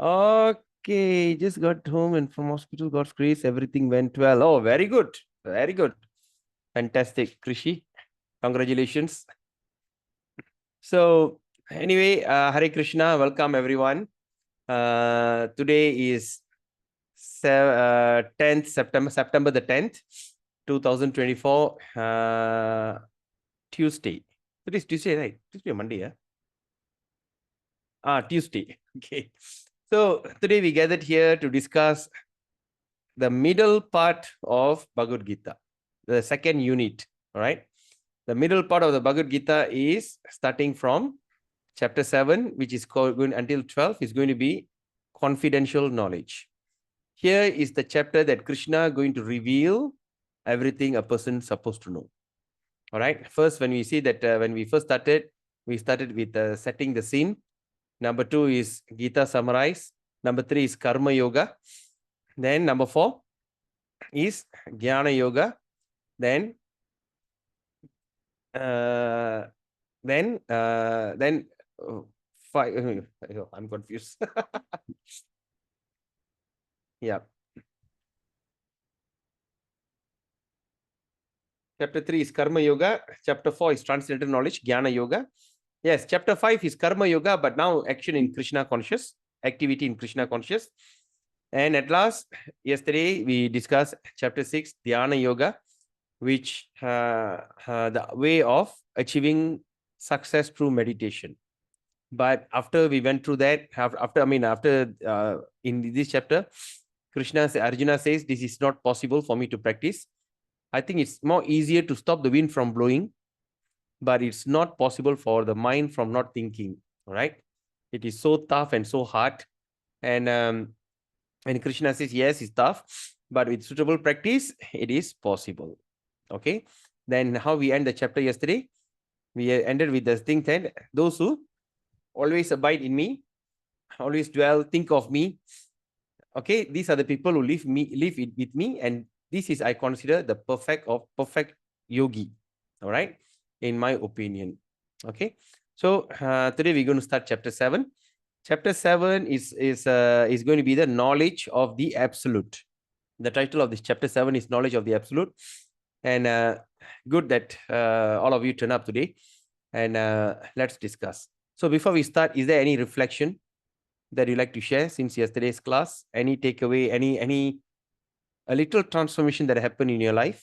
Okay, just got home and from hospital, got grace, everything went well. Oh, very good. Very good. Fantastic, Krishi. Congratulations. So, anyway, Hare Krishna, welcome everyone. Today is 10th September the 10th, 2024, Tuesday. Today is Tuesday, right? Tuesday or Monday, yeah? Tuesday. Okay. So, today we gathered here to discuss the middle part of Bhagavad Gita, the second unit. All right. The middle part of the Bhagavad Gita is starting from chapter 7, which is going until 12, is going to be confidential knowledge. Here is the chapter that Krishna going to reveal everything a person is supposed to know. All right. First, when we see that when we first started, we started with setting the scene. Number 2 is Gita summarize. Number 3 is Karma Yoga. Then number 4 is Jnana Yoga. Then uh, then five. I'm confused. Yeah. Chapter 3 is Karma Yoga. Chapter 4 is Transcendental Knowledge, Jnana Yoga. Yes, chapter 5 is Karma Yoga, but now action in Krishna conscious, activity in Krishna conscious. And at last, yesterday we discussed chapter 6, Dhyana Yoga, which the way of achieving success through meditation. But after we went through that, after in this chapter, Arjuna says, this is not possible for me to practice. I think it's more easier to stop the wind from blowing, but it's not possible for the mind from not thinking. All right. It is so tough and so hard. And Krishna says, yes, it's tough, but with suitable practice, it is possible. Okay. Then how we end the chapter yesterday? We ended with the thing that those who always abide in me, always dwell, think of me. Okay, these are the people who live with me, and this is I consider the perfect yogi. All right, in my opinion. Okay, so today we're going to start chapter 7. Chapter 7 is going to be the knowledge of the absolute. The title of this chapter 7 is knowledge of the absolute, and good that all of you turn up today, and let's discuss. So before we start, is there any reflection that you like to share since yesterday's class? Any takeaway, any a little transformation that happened in your life?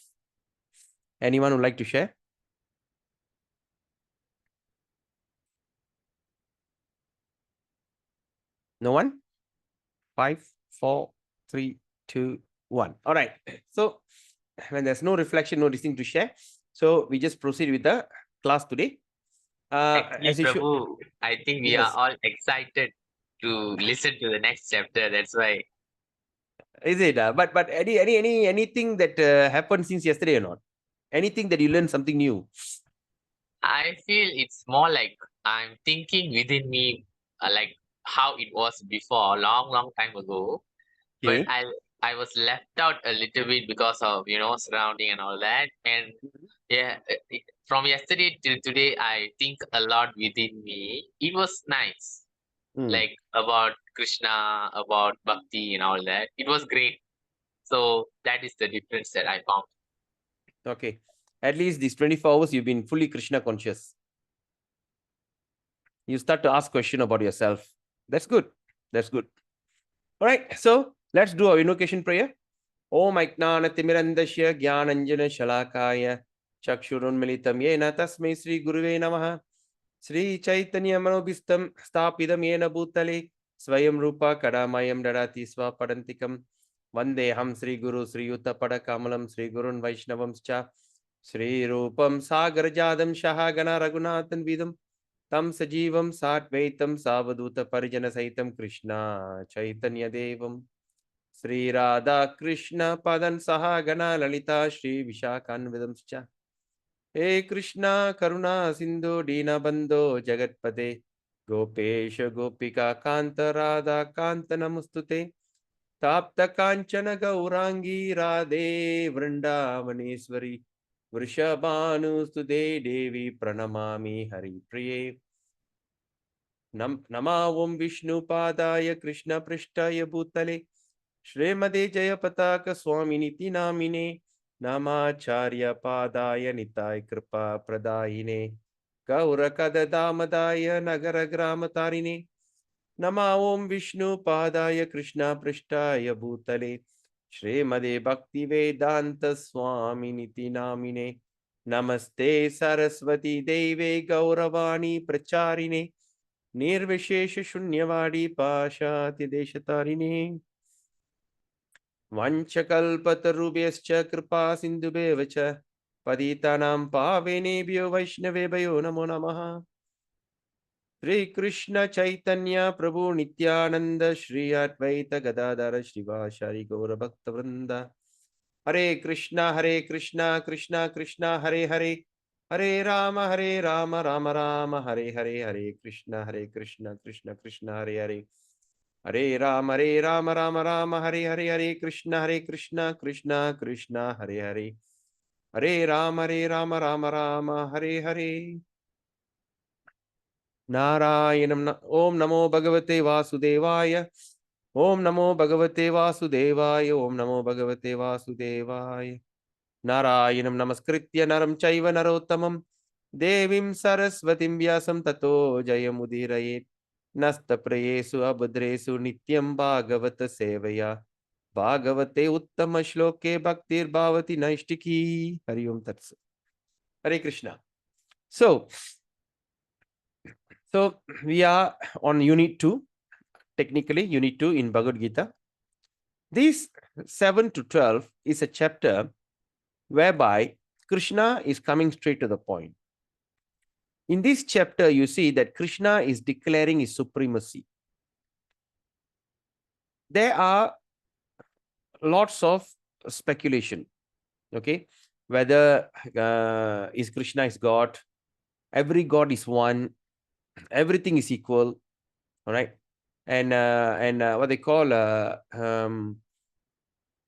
Anyone would like to share? No one? 5, 4, 3, 2, 1. All right. So when there's no reflection, no thing to share, so we just proceed with the class today. Actually, As you should, Prabhu, I think we are yes. all excited to listen to the next chapter. That's why Is it? But anything that happened since yesterday or not? Anything that you learned something new? I feel it's more like I'm thinking within me, like how it was before, a long, long time ago. But Okay. I was left out a little bit because of surrounding and all that. And yeah, from yesterday till today, I think a lot within me. It was nice, Mm. like about Krishna, about bhakti, and all that. It was great. So that is the difference that I found. Okay. At least these 24 hours, you've been fully Krishna conscious. You start to ask question about yourself. That's good. That's good. All right. So let's do our invocation prayer. Om Aiknana Timirandasya Gyananjana Shalakaya Chakshurunmilitam Yena Tasmai Sri Guruve Namaha Sri Chaitanya Manobistam Stapidam Yena Bhutale Swayam Rupa Kadamayam Dadati Swapadantikam Vandeham Sri Guru Sri Yuta Padakamalam Sri Gurun Vaishnavam Cha Sri Rupam Sagarjadam Shahagana Raghunathan Vidam Tam Sajivam Satvaitam Savaduta Parijana Saitam Krishna Chaitanya Devam Sri Radha Krishna Padan Sahagana Lalita Sri Vishakan Vidamscha He Krishna Karuna Sindhu Dina Bando Jagatpate Gopesha Gopika Kanta Radha Kanta Namustute Tapta Kanchana Gaurangi Radhe Vrindavaneswari Vrishabhanu Stude Devi Pranamami Hari Priye Nama Om Vishnu Padaya Krishna Prishtaya Bhutale Shrimade Jayapataka Swaminiti Namine Namacharya Padaya Nitai Kripa Pradayine Gaura Kadadamadaya Nagara Gramatarine Nama Om Vishnu Padaya Krishna Prishtaya Bhutale Shrimade Bhakti Vedanta Swaminiti Namine Namaste Saraswati Deve Gauravani Pracharine Nirvishesha Shunyavadi Pashati Deshatarine Vanchakalpatarubhyascha Kripa Sindhubheva Paditanam Pavenebhyo Vaishnavebhyo Namo Namaha Sri Krishna Chaitanya Prabhu Nityananda Shri Advaita Gadadara Shivashari Gaura Bhakta Vrinda Hare Krishna Krishna Krishna Hare Hare Hare Rama Rama Hare Hare Hare Krishna Krishna Krishna Hare Hare Hare Rama Rama Hare Hare Hare Krishna Krishna Krishna Hare Hare Hare Rama Rama Hare Hare Narayanam Om Namo Bhagavate Vasudevaya Om Namo Bhagavate Vasudevaya Om Namo Bhagavate Vasudevaya Narayanam Namaskritya Naram Chaiva Narottamam Devim Saraswatim Vyasam Tato Jayamudiraye Nasta Prayesu Abhadresu Nityam Bhagavata Sevaya Bhagavate Uttama Shloke Bhaktir Bhavati Naishtiki Hari Om Tats Hare Krishna. So we are on Unit 2, technically Unit 2 in Bhagavad Gita. This 7 to 12 is a chapter whereby Krishna is coming straight to the point. In this chapter, you see that Krishna is declaring his supremacy. There are lots of speculation, okay, whether is Krishna is God, every God is one, everything is equal, all right, and what they call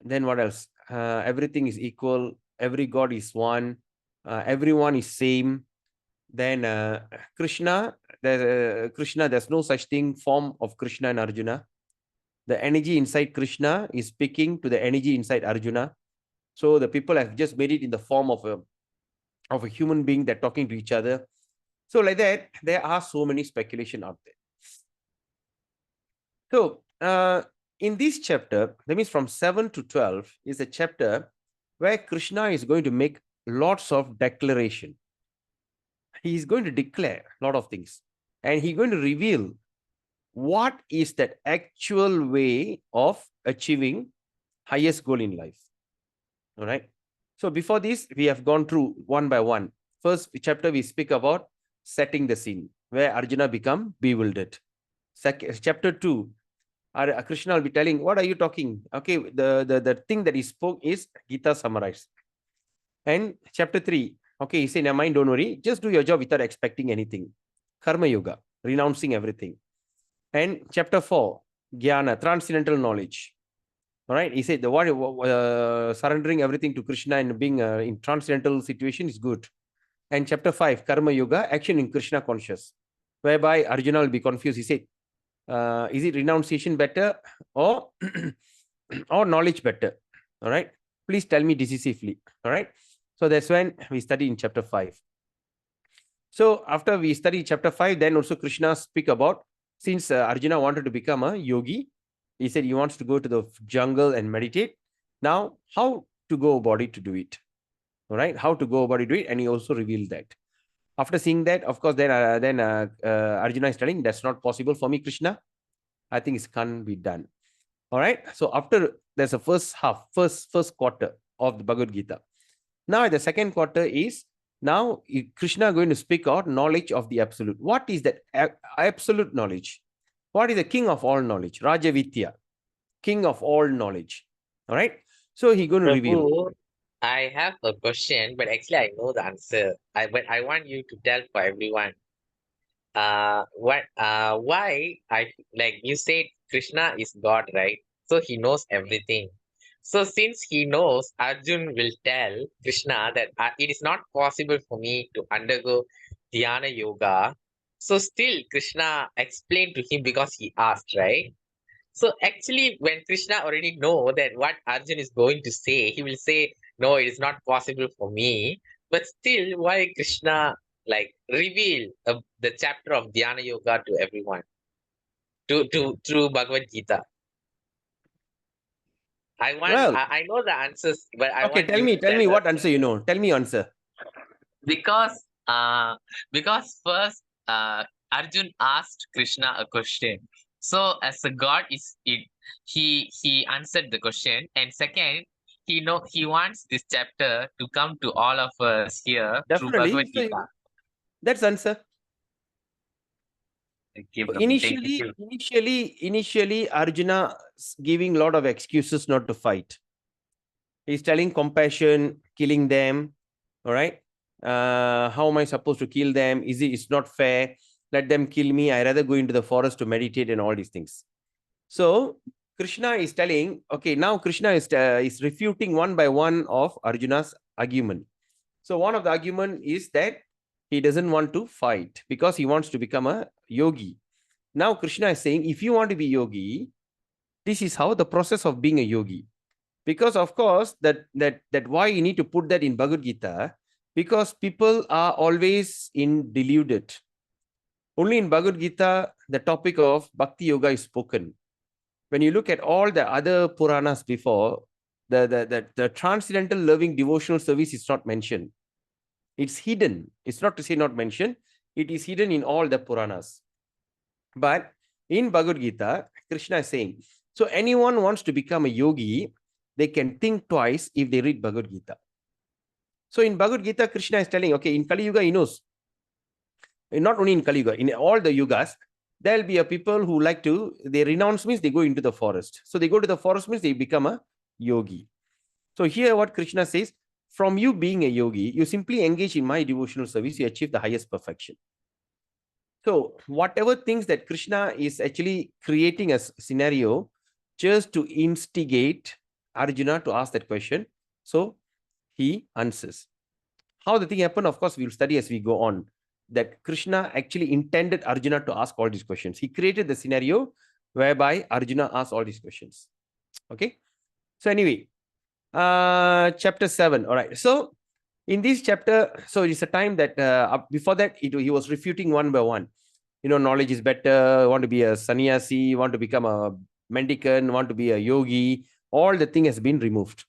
then what else? Everything is equal, every God is one, everyone is same. Then Krishna, there's no such thing form of Krishna and Arjuna. The energy inside Krishna is speaking to the energy inside Arjuna. So the people have just made it in the form of a human being that talking to each other. So like that, there are so many speculation out there. So in this chapter, that means from 7 to 12 is a chapter where Krishna is going to make lots of declaration. He is going to declare a lot of things, and he's going to reveal what is that actual way of achieving highest goal in life. All right. So before this, we have gone through one by one. First chapter, we speak about setting the scene, where Arjuna become bewildered. Chapter 2, Krishna will be telling, what are you talking? Okay, the thing that he spoke is Gita summarized. And chapter 3, okay, he said, never mind, don't worry, just do your job without expecting anything. Karma Yoga, renouncing everything. And chapter 4, Gyana, transcendental knowledge. All right, he said the one surrendering everything to Krishna and being in transcendental situation is good. And chapter 5, Karma Yoga, action in Krishna conscious, whereby Arjuna will be confused. He said, is it renunciation better or or knowledge better? All right, please tell me decisively. All right, so that's when we study in chapter 5. So after we study chapter 5, then also Krishna speak about, since Arjuna wanted to become a yogi, he said he wants to go to the jungle and meditate. Now, how to go about it to do it? All right, how to go about it to do it, and he also revealed that. After seeing that, of course, then Arjuna is telling, that's not possible for me, Krishna. I think it can't be done. All right. So after there's a first quarter of the Bhagavad Gita. Now the second quarter is now Krishna going to speak out knowledge of the absolute. What is that absolute knowledge? What is the king of all knowledge? Rajavitya, king of all knowledge. All right. So he going to reveal. Prabhu, I have a question, but actually I know the answer. But I want you to tell for everyone. Why like you said Krishna is God, right? So he knows everything. So since he knows, Arjun will tell Krishna that it is not possible for me to undergo dhyana yoga So still Krishna explained to him because he asked, right? So actually, when Krishna already know that what Arjun is going to say, he will say, "No, it is not possible for me." But still, why Krishna like reveal the chapter of Dhyana Yoga to everyone to through Bhagavad Gita? Well, I know the answers, but I okay, want you to tell tell me us what answer you know. Tell me answer. because uh because first Arjun asked Krishna a question. So as a god is it he answered the question, and second he wants this chapter to come to all of us here through Bhagavad Definitely. So Gita. that's answer. Okay, So Prabhu, thank you. initially, Arjuna giving a lot of excuses not to fight. He's telling compassion, killing them. All right. How am I supposed to kill them? It's not fair. Let them kill me. I rather go into the forest to meditate and all these things. So Krishna is telling, okay, now Krishna is refuting one by one of Arjuna's argument. So one of the argument is that he doesn't want to fight because he wants to become a yogi. Now Krishna is saying, if you want to be yogi, this is how the process of being a yogi. Because of course that why you need to put that in Bhagavad Gita, because people are always in deluded. Only in Bhagavad Gita the topic of bhakti yoga is spoken. When you look at all the other Puranas before, the transcendental loving devotional service is not mentioned. It's hidden. It's not to say not mentioned. It is hidden in all the Puranas. But in Bhagavad Gita, Krishna is saying, so anyone wants to become a yogi, they can think twice if they read Bhagavad Gita. So in Bhagavad Gita, Krishna is telling, okay, in Kali Yuga, he knows. And not only in Kali Yuga, in all the yugas, there'll be a people who like to, they renounce means they go into the forest. So they go to the forest means they become a yogi. So here what Krishna says, from you being a yogi, you simply engage in my devotional service, you achieve the highest perfection. So whatever things that Krishna is actually creating a scenario just to instigate Arjuna to ask that question. So he answers. How the thing happened, of course, we'll study as we go on. That Krishna actually intended Arjuna to ask all these questions. He created the scenario whereby Arjuna asked all these questions. Okay. So anyway, chapter 7. All right. So in this chapter, so it's a time that before that, he was refuting one by one. Knowledge is better, want to be a sannyasi, want to become a mendicant, want to be a yogi, all the thing has been removed.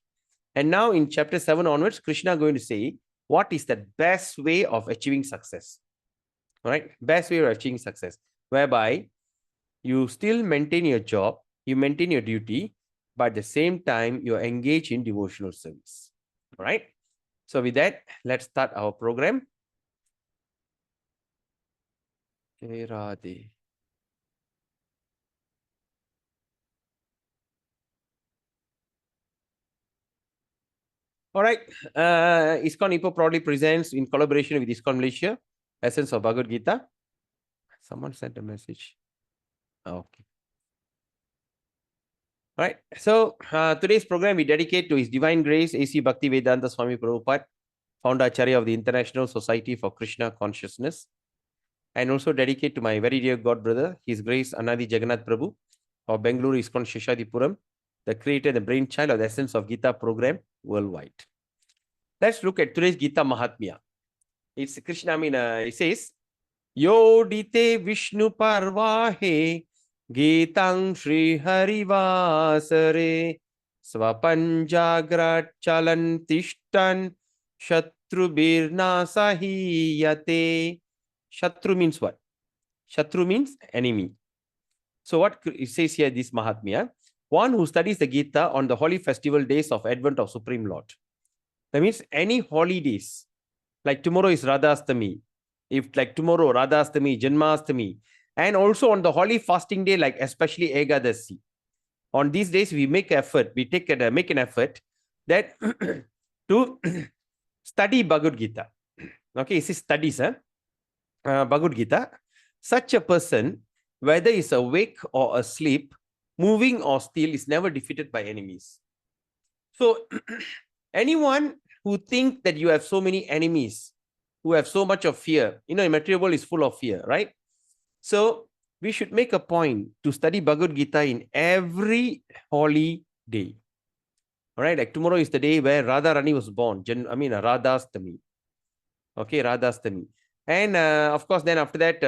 And now in chapter 7 onwards, Krishna is going to say, what is the best way of achieving success? All right, best way of achieving success, whereby you still maintain your job, you maintain your duty, but at the same time, you're engaged in devotional service. All right. So with that, let's start our program. Jai Radhe. All right. ISKCON Ipoh proudly presents in collaboration with ISKCON Malaysia, Essence of Bhagavad Gita. Someone sent a message. Okay. All right. So today's program we dedicate to His Divine Grace, A.C. Bhaktivedanta Swami Prabhupada, founder Acharya of the International Society for Krishna Consciousness, and also dedicate to my very dear God brother, His Grace Anadi Jagannath Prabhu of Bengaluru ISKCON Sheshadipuram, the creator and the brainchild of the Essence of Gita program worldwide. Let's look at today's Gita Mahatmya. It's Krishna, it says, Yodite Vishnu Parvahe Gitang Shri Harivasare Swapanjagrat Chalan Tishtan Shatrubirna Sahiyate. Shatru means what? Shatru means enemy. So what it says here, this Mahatmya, one who studies the Gita on the holy festival days of Advent of Supreme Lord. That means any holidays, like tomorrow is Radhastami. If like tomorrow, Radhastami, Janmastami, and also on the holy fasting day, like especially Egadasi. On these days, we make effort, we make an effort that to study Bhagavad Gita. Okay, it says studies, Bhagavad Gita. Such a person, whether is awake or asleep, moving or still, is never defeated by enemies. So anyone who think that you have so many enemies, who have so much of fear, material world is full of fear, right? So we should make a point to study Bhagavad Gita in every holy day. All right, like tomorrow is the day where Radharani was born. Radhastami. Okay, Radhastami. And of course, then after that,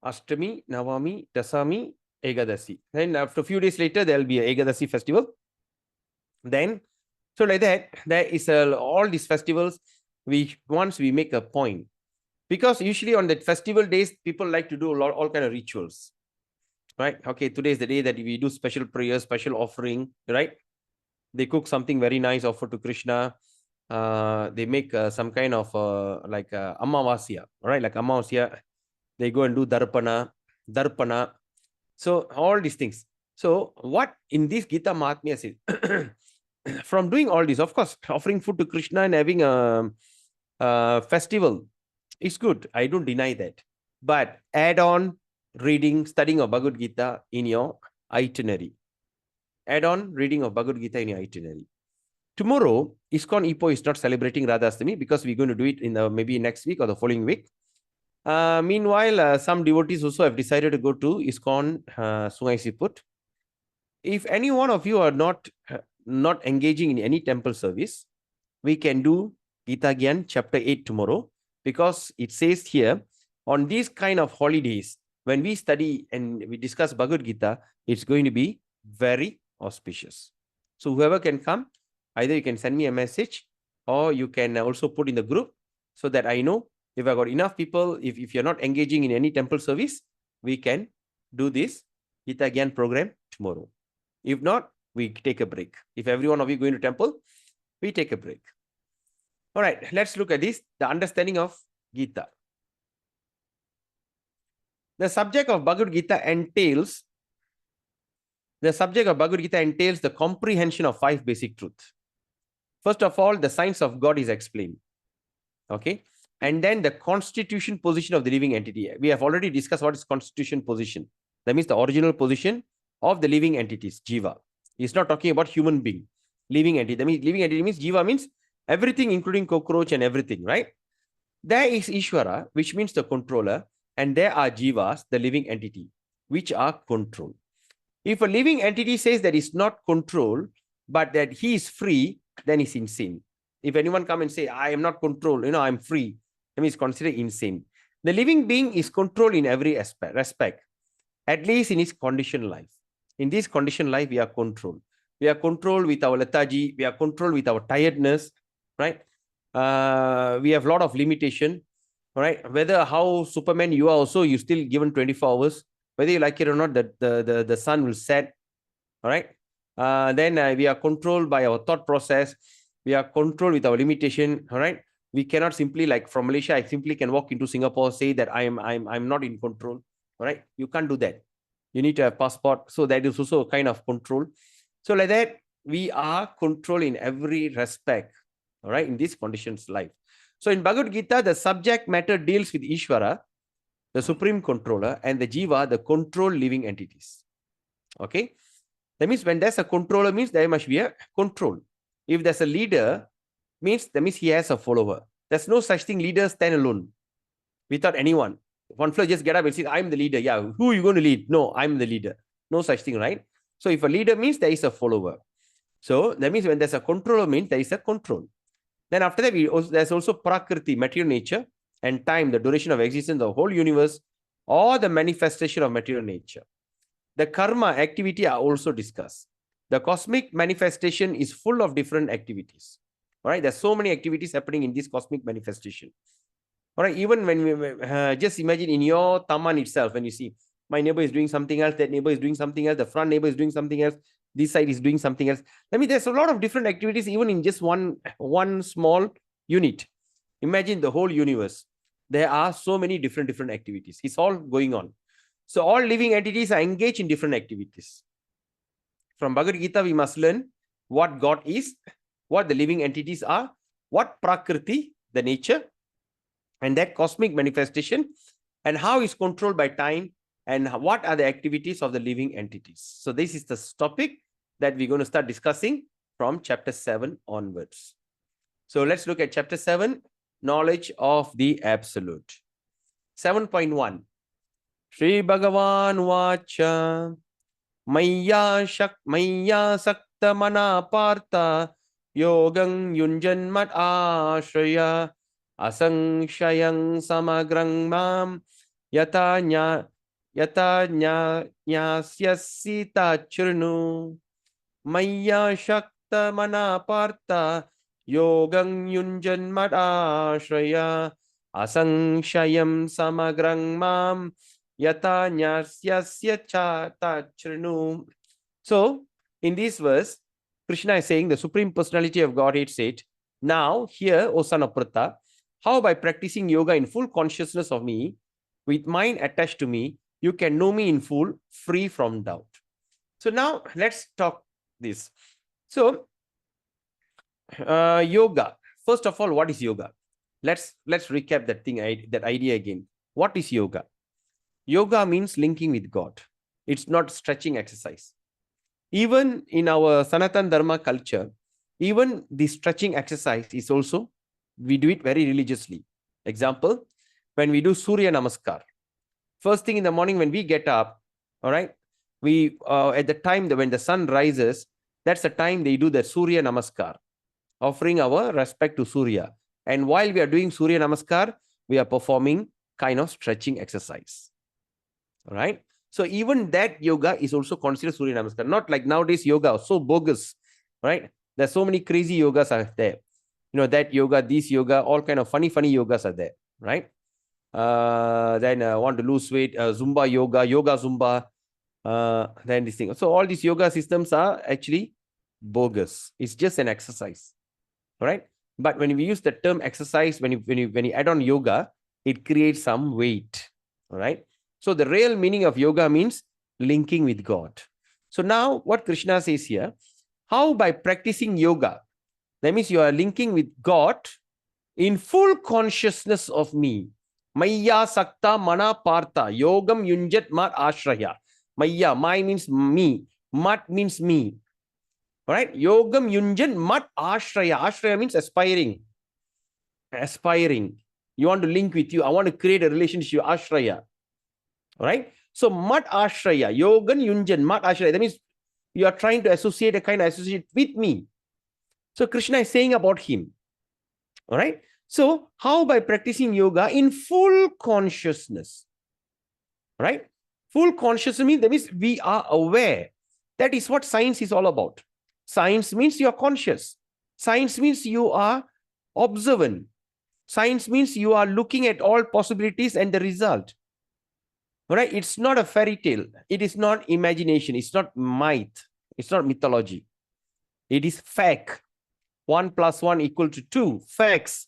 Ashtami, Navami, Dasami, Ekadasi. Then after a few days later, there will be a Ekadasi festival. Then, so like that, there is all these festivals. Once we make a point, because usually on the festival days, people like to do all kind of rituals, right? Okay, today is the day that we do special prayers, special offering, right? They cook something very nice, offer to Krishna. They make some kind of like Amavasya, right? Like Amavasya, they go and do Darpana. So all these things. So what in this Gita Mahatmya says, from doing all this, of course, offering food to Krishna and having a festival is good. I don't deny that. But add on reading, studying of Bhagavad Gita in your itinerary. Add on reading of Bhagavad Gita in your itinerary. Tomorrow, ISKCON Ipoh is not celebrating Radhastami because we're going to do it in maybe next week or the following week. Meanwhile, some devotees also have decided to go to ISKCON Sungai Siput. If any one of you are not engaging in any temple service, we can do Gita Gyan chapter 8 tomorrow, because it says here, on these kind of holidays, when we study and we discuss Bhagavad Gita, it's going to be very auspicious. So whoever can come, either you can send me a message or you can also put in the group so that I know if I got enough people, if you're not engaging in any temple service, we can do this Gita Gyan program tomorrow. If not, we take a break. If every one of you going to temple, we take a break. All right, let's look at this, the understanding of Gita. The subject of Bhagavad Gita entails the comprehension of 5 basic truths. First of all, the science of God is explained. Okay. And then the constitution position of the living entity. We have already discussed what is constitution position. That means the original position of the living entities, Jiva. He's not talking about human being, living entity. That means living entity means Jiva means everything, including cockroach and everything, right? There is Ishvara, which means the controller, and there are Jivas, the living entity, which are controlled. If a living entity says that it's not controlled, but that he is free, then he's insane. If anyone come and say, I am not controlled, I'm free, then he's considered insane. The living being is controlled in every respect, at least in his conditioned life. In this conditioned life, we are controlled. We are controlled with our lethargy. We are controlled with our tiredness, right? We have a lot of limitation, right? Whether how Superman you are also, you still given 24 hours. Whether you like it or not, the sun will set, all right? Then we are controlled by our thought process. We are controlled with our limitation, all right? We cannot simply, like from Malaysia, I simply can walk into Singapore, say that I'm not in control, all right? You can't do that. You need to have passport. So that is also a kind of control. So like that, we are controlled in every respect, all right, in these conditions life. So in Bhagavad Gita, the subject matter deals with Ishvara, the supreme controller, and the Jiva, the controlled living entities. Okay. That means when there's a controller, means there must be a control. If there's a leader, that means he has a follower. There's no such thing, leader stand alone without anyone. One fellow just get up and say, I'm the leader. Yeah, who are you going to lead? No, I'm the leader. No such thing, right? So if a leader means there is a follower. So that means when there's a controller, means there is a control. Then after that, there's also Prakriti, material nature, and time, the duration of existence of the whole universe, or the manifestation of material nature. The karma, activity are also discussed. The cosmic manifestation is full of different activities. All right, there's so many activities happening in this cosmic manifestation. All right, even when we just imagine in your Taman itself, when you see my neighbor is doing something else, that neighbor is doing something else, the front neighbor is doing something else, this side is doing something else. I mean, there's a lot of different activities, even in just one small unit. Imagine the whole universe. There are so many different activities. It's all going on. So all living entities are engaged in different activities. From Bhagavad Gita, we must learn what God is, what the living entities are, what Prakriti, the nature, and that cosmic manifestation, and how it's controlled by time, and what are the activities of the living entities. So this is the topic that we're going to start discussing from chapter 7 onwards. So let's look at chapter 7, knowledge of the absolute. 7.1, Shri Bhagavan Vacha Maya Sakta Mana Partha Yogam Yunjan Mat Ashraya Asangshayang Samagrang Mam Yata Nya Yata Nya Nyasyasita Churnu Maya Shakta Mana Partha Yogam Yunjan Mat Ashraya Asangshayam Samagrang Mam Yata Nyasyasya Chata Churnu. So, in this verse, Krishna is saying the Supreme Personality of Godhead said, now here, O son of Pritha, how by practicing yoga in full consciousness of me, with mind attached to me, you can know me in full, free from doubt. So now let's talk this. So, yoga. First of all, what is yoga? Let's recap that thing, that idea again. What is yoga? Yoga means linking with God. It's not stretching exercise. Even in our Sanatan Dharma culture, even the stretching exercise is also, we do it very religiously. Example, when we do Surya Namaskar, first thing in the morning when we get up, all right, we at the time when the sun rises, that's the time they do the Surya Namaskar, offering our respect to Surya. And while we are doing Surya Namaskar, we are performing kind of stretching exercise. All right. So even that yoga is also considered Surya Namaskar. Not like nowadays yoga, so bogus, right? There's so many crazy yogas are there. You know, that yoga, this yoga, all kind of funny yogas are there, right? Then want to lose weight, Zumba yoga, yoga Zumba, then this thing. So all these yoga systems are actually bogus. It's just an exercise, right? But when we use the term exercise, when you add on yoga, it creates some weight, all right? So the real meaning of yoga means linking with God. So now what Krishna says here, how by practicing yoga, that means you are linking with God in full consciousness of me. Maya Sakta Mana Partha Yogam Yunjat Mat Ashraya. Maya, my means me. Mat means me. All right? Yogam Yunjan Mat Ashraya. Ashraya means aspiring. Aspiring. You want to link with you. I want to create a relationship. Ashraya. All right. So Mat Ashraya, Yogan Yunjan, Mat Ashraya. That means you are trying to associate a kind of associate with me. So Krishna is saying about him. All right. So how by practicing yoga in full consciousness? Right? Full consciousness means that means we are aware. That is what science is all about. Science means you are conscious. Science means you are observant. Science means you are looking at all possibilities and the result. All right, it's not a fairy tale. It is not imagination. It's not myth. It's not mythology. It is fact. 1 + 1 = 2. Facts.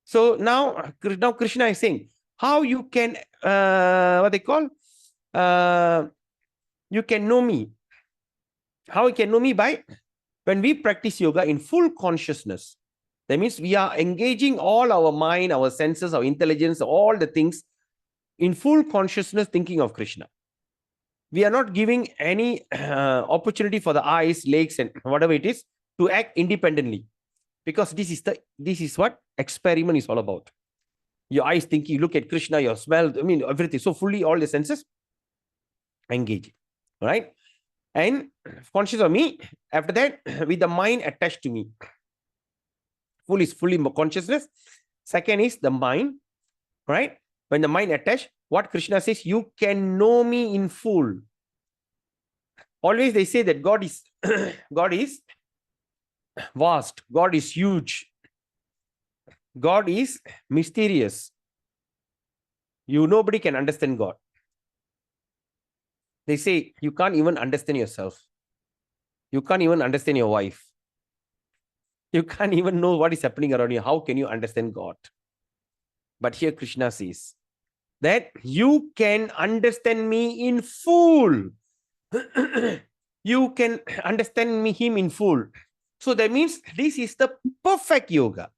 So now Krishna is saying how you can, what they call, you can know me. How you can know me? By when we practice yoga in full consciousness. That means we are engaging all our mind, our senses, our intelligence, all the things in full consciousness, thinking of Krishna. We are not giving any opportunity for the eyes, legs, and whatever it is to act independently, because this is what experiment is all about. Your eyes thinking, you look at Krishna, your smell, I mean everything. So fully all the senses engaging, right? And conscious of me. After that, with the mind attached to me. Full is fully consciousness. Second is the mind, right? When the mind attached, what Krishna says, you can know me in full. Always they say that God is God is vast, God is huge, God is mysterious. Nobody can understand God. They say you can't even understand yourself. You can't even understand your wife. You can't even know what is happening around you. How can you understand God? But here Krishna says that you can understand me in full. You can understand him in full. So that means this is the perfect yoga.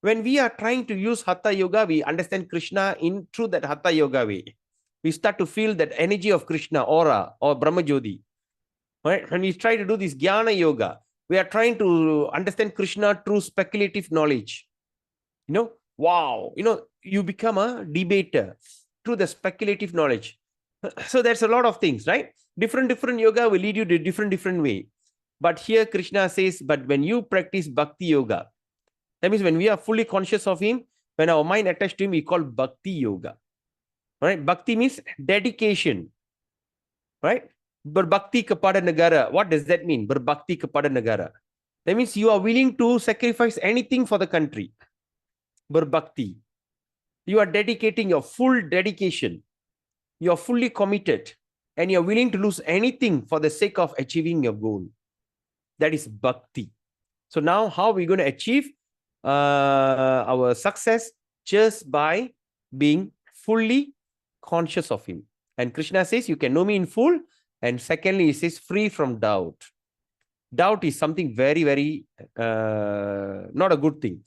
When we are trying to use Hatha Yoga, we understand Krishna in through that Hatha Yoga way. We start to feel that energy of Krishna, aura, or Brahma Jyoti. Right? When we try to do this Gyana Yoga, we are trying to understand Krishna through speculative knowledge. Wow, you become a debater. through the speculative knowledge. So there's a lot of things, right? Different yoga will lead you to different way. But here Krishna says, but when you practice bhakti yoga, that means when we are fully conscious of him, when our mind attached to him, we call bhakti yoga. Right? Bhakti means dedication. Right? Berbakti kepada negara. What does that mean? Berbakti kepada negara. That means you are willing to sacrifice anything for the country. Berbakti. You are dedicating your full dedication. You are fully committed. And you are willing to lose anything for the sake of achieving your goal. That is bhakti. So now how are we going to achieve our success? Just by being fully conscious of him. And Krishna says, you can know me in full. And secondly, he says, free from doubt. Doubt is something very, very not a good thing.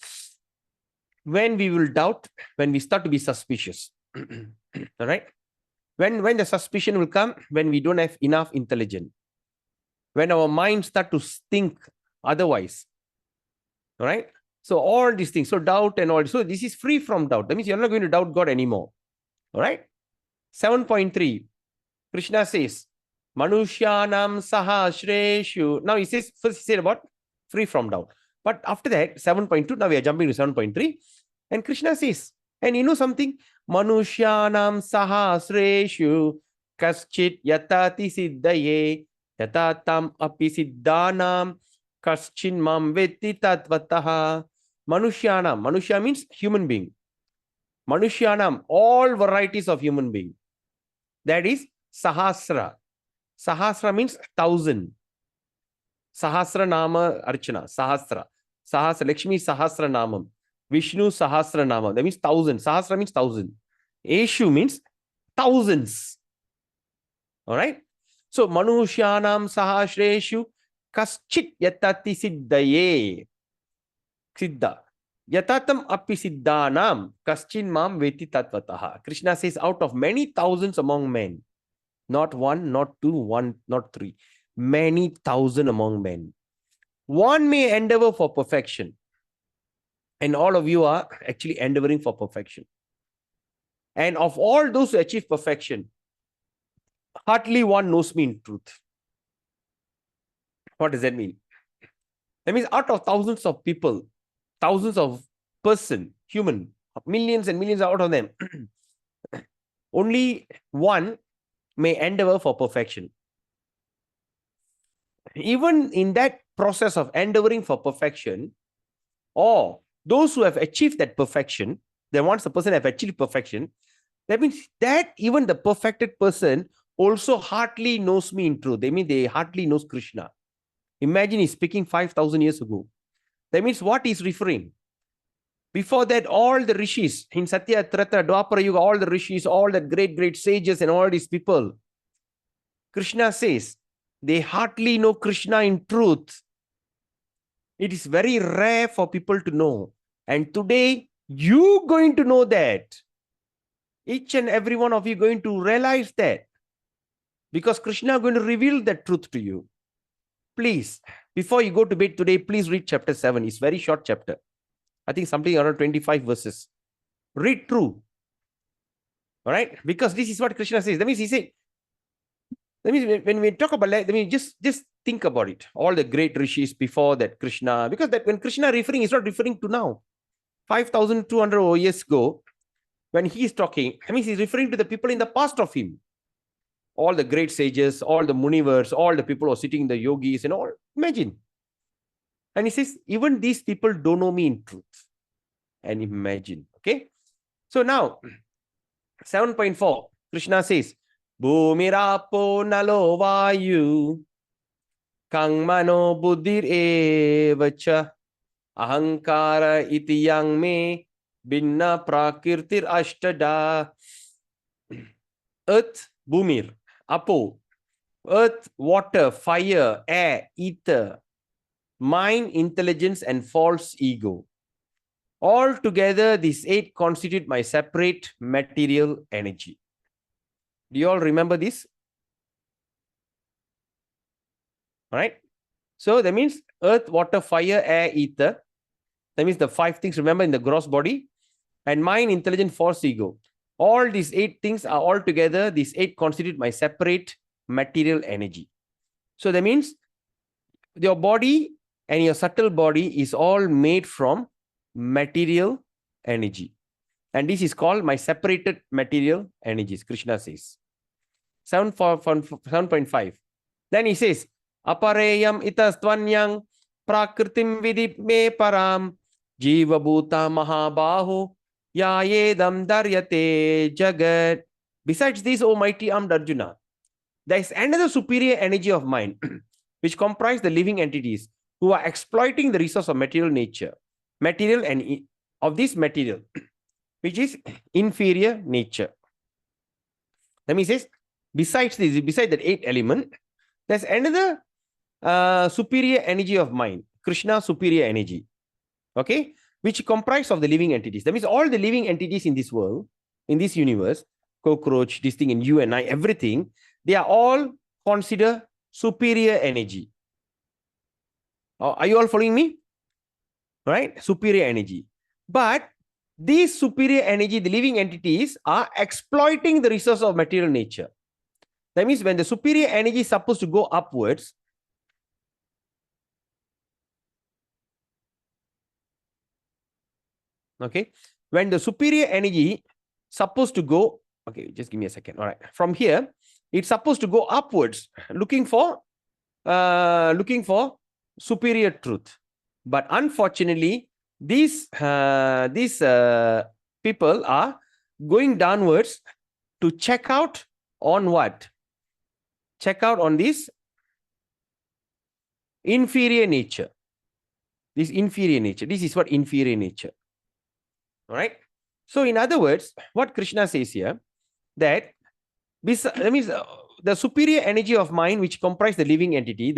When we will doubt, when we start to be suspicious. All right? When the suspicion will come, when we don't have enough intelligence. When our mind start to think otherwise. All right? So all these things, so doubt and all. So this is free from doubt. That means you're not going to doubt God anymore. All right? 7.3, Krishna says, Manushyanam saha shreshu. Now he says, first he said about free from doubt. But after that, 7.2, now we are jumping to 7.3. And Krishna says, and you know something? Manushyanam saha shreshu kaschit yatati siddhaye yatatam api siddhanam kaschin mam vetti tatvataha. Manushyanam. Manushya means human being. Manushyanam, all varieties of human being. That is Sahasra. Sahasra means 1,000. Sahasra Nama Archana. Sahasra. Sahasra. Lakshmi Sahasra Namam. Vishnu Sahasra Namam. That means 1,000. Sahasra means 1,000. Eshu means thousands. All right. So Manushyanam Sahasreshu Kaschit Yatati Siddhaye. Siddha. Yatatam api siddhanam kaschin mam veti tatvataha. Krishna says, out of many thousands among men, not one, not two, one, not three, many thousand among men, one may endeavor for perfection. And all of you are actually endeavoring for perfection. And of all those who achieve perfection, hardly one knows me in truth. What does that mean? That means out of thousands of people, thousands of person, human, millions and millions out of them, only one may endeavor for perfection. Even in that process of endeavoring for perfection, or those who have achieved that perfection, then once the person have achieved perfection, that means that even the perfected person also hardly knows me in truth. They mean they hardly knows Krishna. Imagine he's speaking 5,000 years ago. That means what he's referring. Before that, all the rishis in Satya, Treta, Dwapara Yuga, all the rishis, all the great sages and all these people, Krishna says, they hardly know Krishna in truth. It is very rare for people to know. And today, you going to know that. Each and every one of you going to realize that. Because Krishna is going to reveal that truth to you. Please, before you go to bed today, please read chapter 7. It's a very short chapter. I think something around 25 verses. Read through. All right? Because this is what Krishna says. That means he said, that means when we talk about that, I mean, just think about it. All the great rishis before that Krishna, because that when Krishna referring, he's not referring to now. 5,200 years ago, when he is talking, I mean, he's referring to the people in the past of him. All the great sages, all the munivars, all the people who are sitting, the yogis and all. Imagine. And he says, even these people don't know me in truth. And imagine. Okay. So now, 7.4, Krishna says, Bhumirapo nalo vayu kang mano buddhir evacha ahankara iti yang me binna prakirtir ashtada. Earth, Bhumir, Apo, earth, water, fire, air, ether, mind, intelligence, and false ego. All together, these 8 constitute my separate material energy. Do you all remember this? All right. So that means earth, water, fire, air, ether. That means the 5 things, remember, in the gross body. And mind, intelligence, false ego. All these 8 things are all together. These 8 constitute my separate material energy. So that means your body and your subtle body is all made from material energy. And this is called my separated material energies, Krishna says. 7.5. Then he says, Apareyam itastvanyang prakritim vidip me param jiva bhuta mahabahu yayedam daryate jagat. Besides this, O mighty armed Arjuna, there is another superior energy of mind which comprise the living entities who are exploiting the resource of material nature, material and of this material, which is inferior nature. That means, says, besides this, beside that 8 element, there's another superior energy of mind, Krishna superior energy, okay, which comprise of the living entities. That means all the living entities in this world, in this universe, cockroach, this thing, and you and I, everything, they are all considered superior energy. Are you all following me? Right? Superior energy. But these superior energy, the living entities, are exploiting the resource of material nature. That means when the superior energy is supposed to go upwards, okay, when the superior energy supposed to go, okay, just give me a second. All right, from here, it's supposed to go upwards, looking for superior truth. But unfortunately, these people are going downwards to check out on what? Check out on this inferior nature. This inferior nature. This is what inferior nature. All right. So, in other words, what Krishna says here, that means the superior energy of mind, which comprise the living entity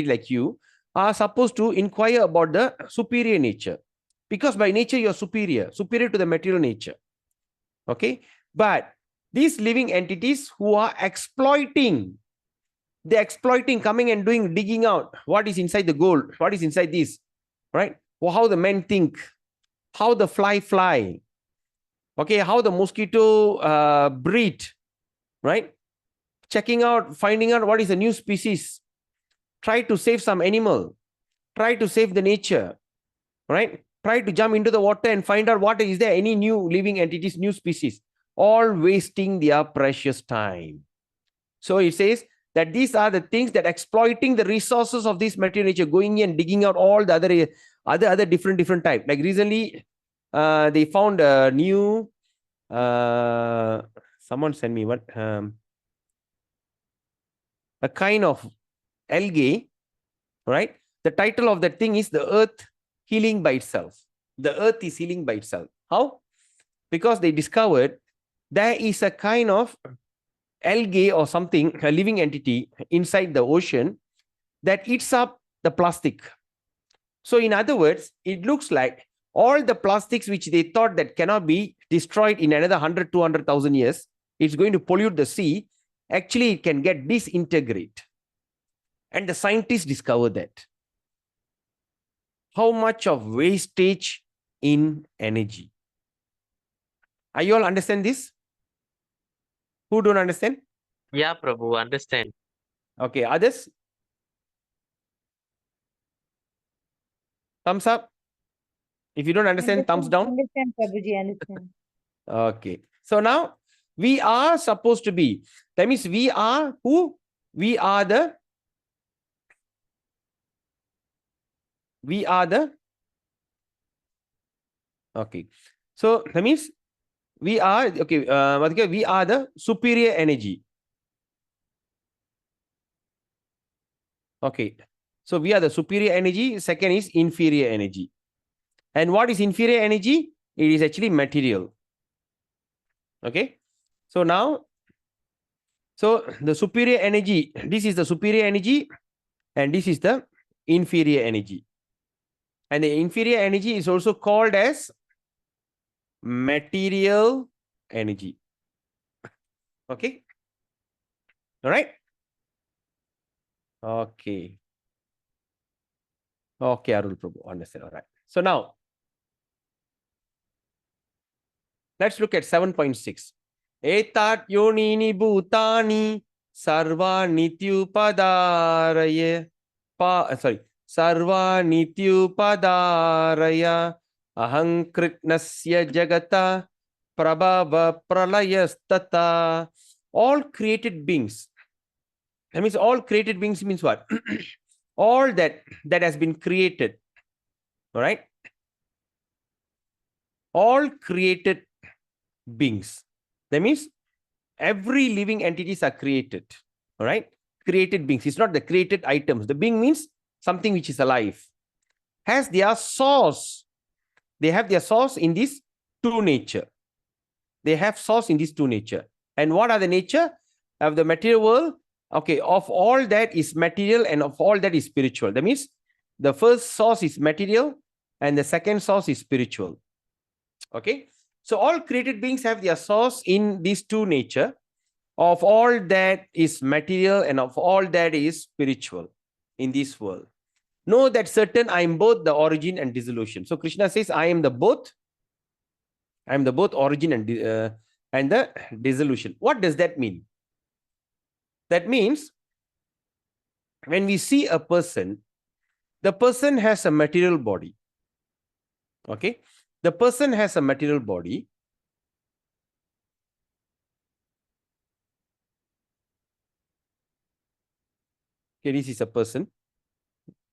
like you, are supposed to inquire about the superior nature, because by nature you're superior to the material nature. Okay. But these living entities who are exploiting, coming and digging out what is inside the gold, what is inside this, right? Or how the men think, how the fly, okay, how the mosquito breed, right? Checking out, finding out what is a new species, try to save some animal, try to save the nature, right? Try to jump into the water and find out what is there any new living entities, new species, all wasting their precious time. So it says that these are the things that exploiting the resources of this material nature, going in and digging out all the other different type. Like recently, they found a new. Someone sent me what a kind of algae, right? The title of that thing is the Earth healing by itself. The Earth is healing by itself. How? Because they discovered there is a kind of algae or something, a living entity inside the ocean that eats up the plastic. So in other words, it looks like all the plastics which they thought that cannot be destroyed in another 100, 200,000 years, it's going to pollute the sea. Actually, it can get disintegrate. And the scientists discovered that. How much of wastage in energy? Are you all understand this? Who don't understand? Yeah, Prabhu, understand. Okay, others? Thumbs up. If you don't understand, thumbs down. Understand, Prabhuji, understand. Okay. So now we are supposed to be. That means we are who? We are the. Okay. So that means we are, okay, Madhika, we are the superior energy. Okay. So we are the superior energy. Second is inferior energy. And what is inferior energy? It is actually material. Okay. So now, so the superior energy, this is the superior energy and this is the inferior energy. And the inferior energy is also called as material energy. Okay. All right. Okay. Okay, Arul Prabhu, understand. All right. So now, let's look at 7.6. Etat yonini bhutani sarva nityupadaraya. Sarva nityupadaraya ahankritnasya jagata prabhava pralayastata. All created beings. That means all created beings means what? All that has been created. All right. All created beings. That means every living entities are created. All right. Created beings. It's not the created items. The being means something which is alive. Has their source. They have their source in this true nature. They have source in this true nature. And what are the nature of the material world? Okay, of all that is material and of all that is spiritual. That means the first source is material and the second source is spiritual. Okay, so all created beings have their source in these two nature. Of all that is material and of all that is spiritual in this world. Know that certain I am both the origin and dissolution. So Krishna says, I am the both. I am the both origin and the dissolution. What does that mean? That means when we see a person, the person has a material body. Okay, the person has a material body. Okay, this is a person.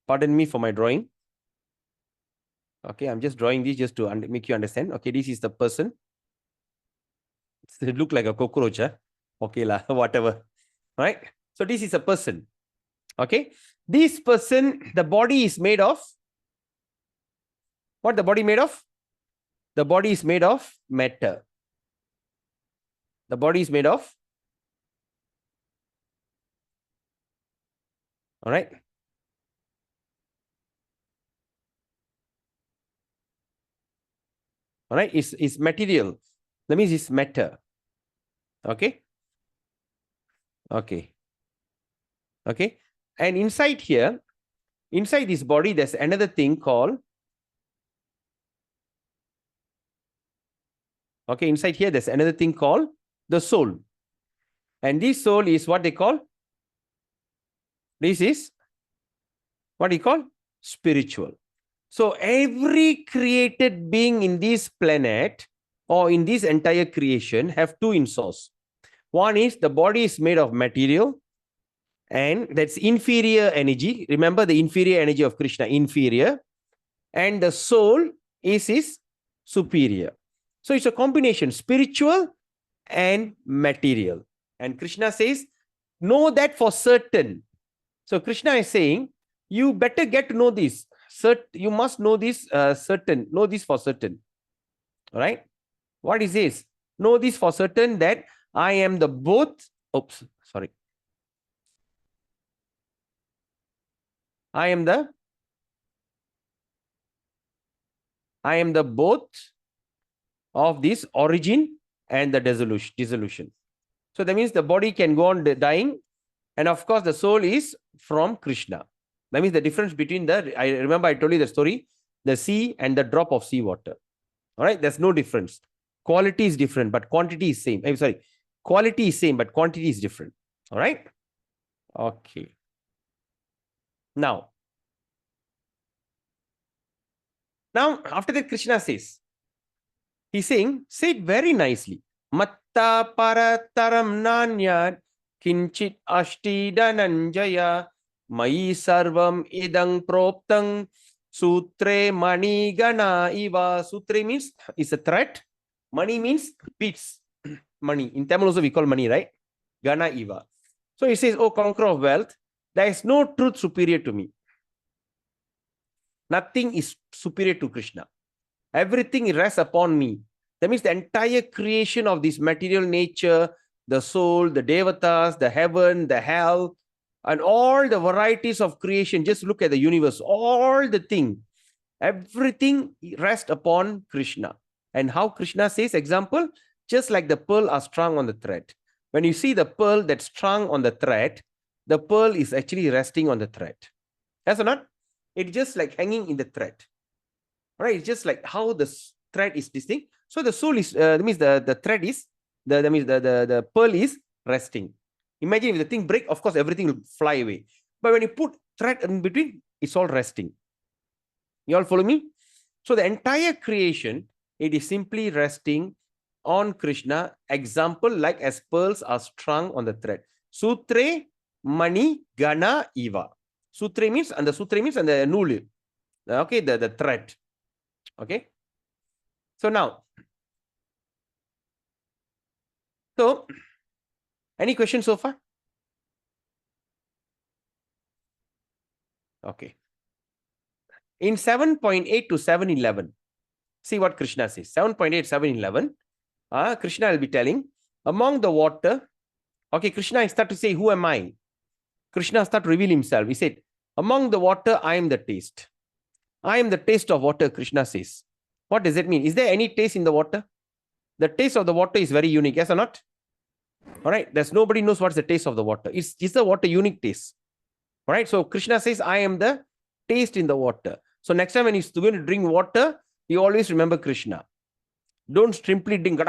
Pardon me for my drawing. Okay, I'm just drawing this just to make you understand. Okay, this is the person. It look like a cockroach. Huh? Okay, lah, whatever. Right? So this is a person. Okay, this person, the body is made of what? The body made of? The body is made of matter. The body is made of. All right. All right. It's material. That means it's matter. Okay. Okay. Okay. And inside here, inside this body, there's another thing called. Okay, inside here, there's another thing called the soul. And this soul is what they call. This is what you call spiritual. So every created being in this planet or in this entire creation have two in source. One is the body is made of material and that's inferior energy. Remember the inferior energy of Krishna, inferior. And the soul is his superior. So it's a combination, spiritual and material. And Krishna says, know that for certain. So Krishna is saying, you better get to know this. You must know this certain. Know this for certain. All right. What is this? Know this for certain that I am the both. Oops, sorry. I am the both of this origin and the dissolution. So that means the body can go on dying. And of course, the soul is from Krishna. That means the difference between I remember I told you the story, the sea and the drop of sea water. All right, there's no difference. Quality is different, but quantity is same. I'm sorry, quality is same, but quantity is different. All right. Okay. Now after that, Krishna says, he's saying, say it very nicely. Matta parataram nanyad kinchit ashti dananjaya mai sarvam idang proptang sutre mani gana iva. Sutre means is a thread. Mani means beads. Money. In Tamil also we call money, right? Gana iva. So he says, oh conqueror of wealth, there is no truth superior to me. Nothing is superior to Krishna. Everything rests upon me. That means the entire creation of this material nature, the soul, the devatas, the heaven, the hell, and all the varieties of creation. Just look at the universe. All the thing, everything rests upon Krishna. And how Krishna says, example, just like the pearl are strung on the thread. When you see the pearl that's strung on the thread, the pearl is actually resting on the thread. Yes or not? It's just like hanging in the thread. Right? It's just like how the thread is distinct. So the soul is, that means the thread is that means the pearl is resting. Imagine if the thing break, of course, everything will fly away. But when you put thread in between, it's all resting. You all follow me? So the entire creation, it is simply resting on Krishna. Example, like as pearls are strung on the thread. Sutre, mani, gana, iva. Sutre means, and the sutre means, and the nulu. Okay, the thread. Okay. So now, so any questions so far? Okay. In 7.8 to 7.11, see what Krishna says. 7.8, 7.11. Krishna will be telling, among the water. Okay, Krishna start to say, who am I? Krishna start to reveal himself. He said, among the water, I am the taste. I am the taste of water, Krishna says. What does it mean? Is there any taste in the water? The taste of the water is very unique, yes or not? All right, there's nobody knows what's the taste of the water. Is the water unique taste? All right, so Krishna says, I am the taste in the water. So next time when he's going to drink water, you always remember Krishna. Don't simply drink,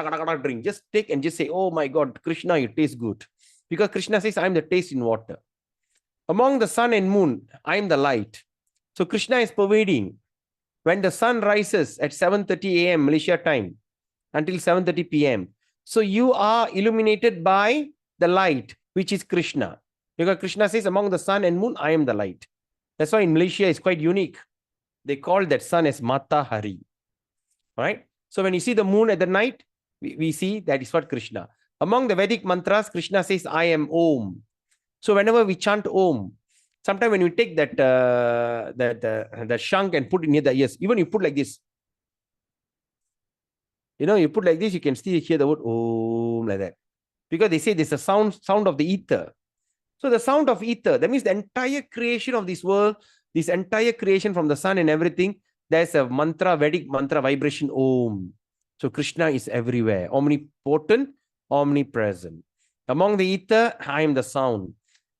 drink. Just take and just say, oh my God, Krishna, you taste good. Because Krishna says, I am the taste in water. Among the sun and moon, I am the light. So Krishna is pervading. When the sun rises at 7:30 a.m. Malaysia time until 7:30 p.m. So you are illuminated by the light, which is Krishna. Because Krishna says, among the sun and moon, I am the light. That's why in Malaysia it's quite unique. They call that sun as Mata Hari. All right. So when you see the moon at the night, we see that is what Krishna. Among the Vedic mantras, Krishna says, I am Om. So whenever we chant Om, sometimes when we take that the shank and put it near the ears, even you put like this. You put like this, you can still hear the word Om like that. Because they say there's a sound of the ether. So the sound of ether, that means the entire creation of this world, this entire creation from the sun and everything, there's a mantra, Vedic mantra vibration Om. So Krishna is everywhere, omnipotent, omnipresent. Among the ether, I am the sound.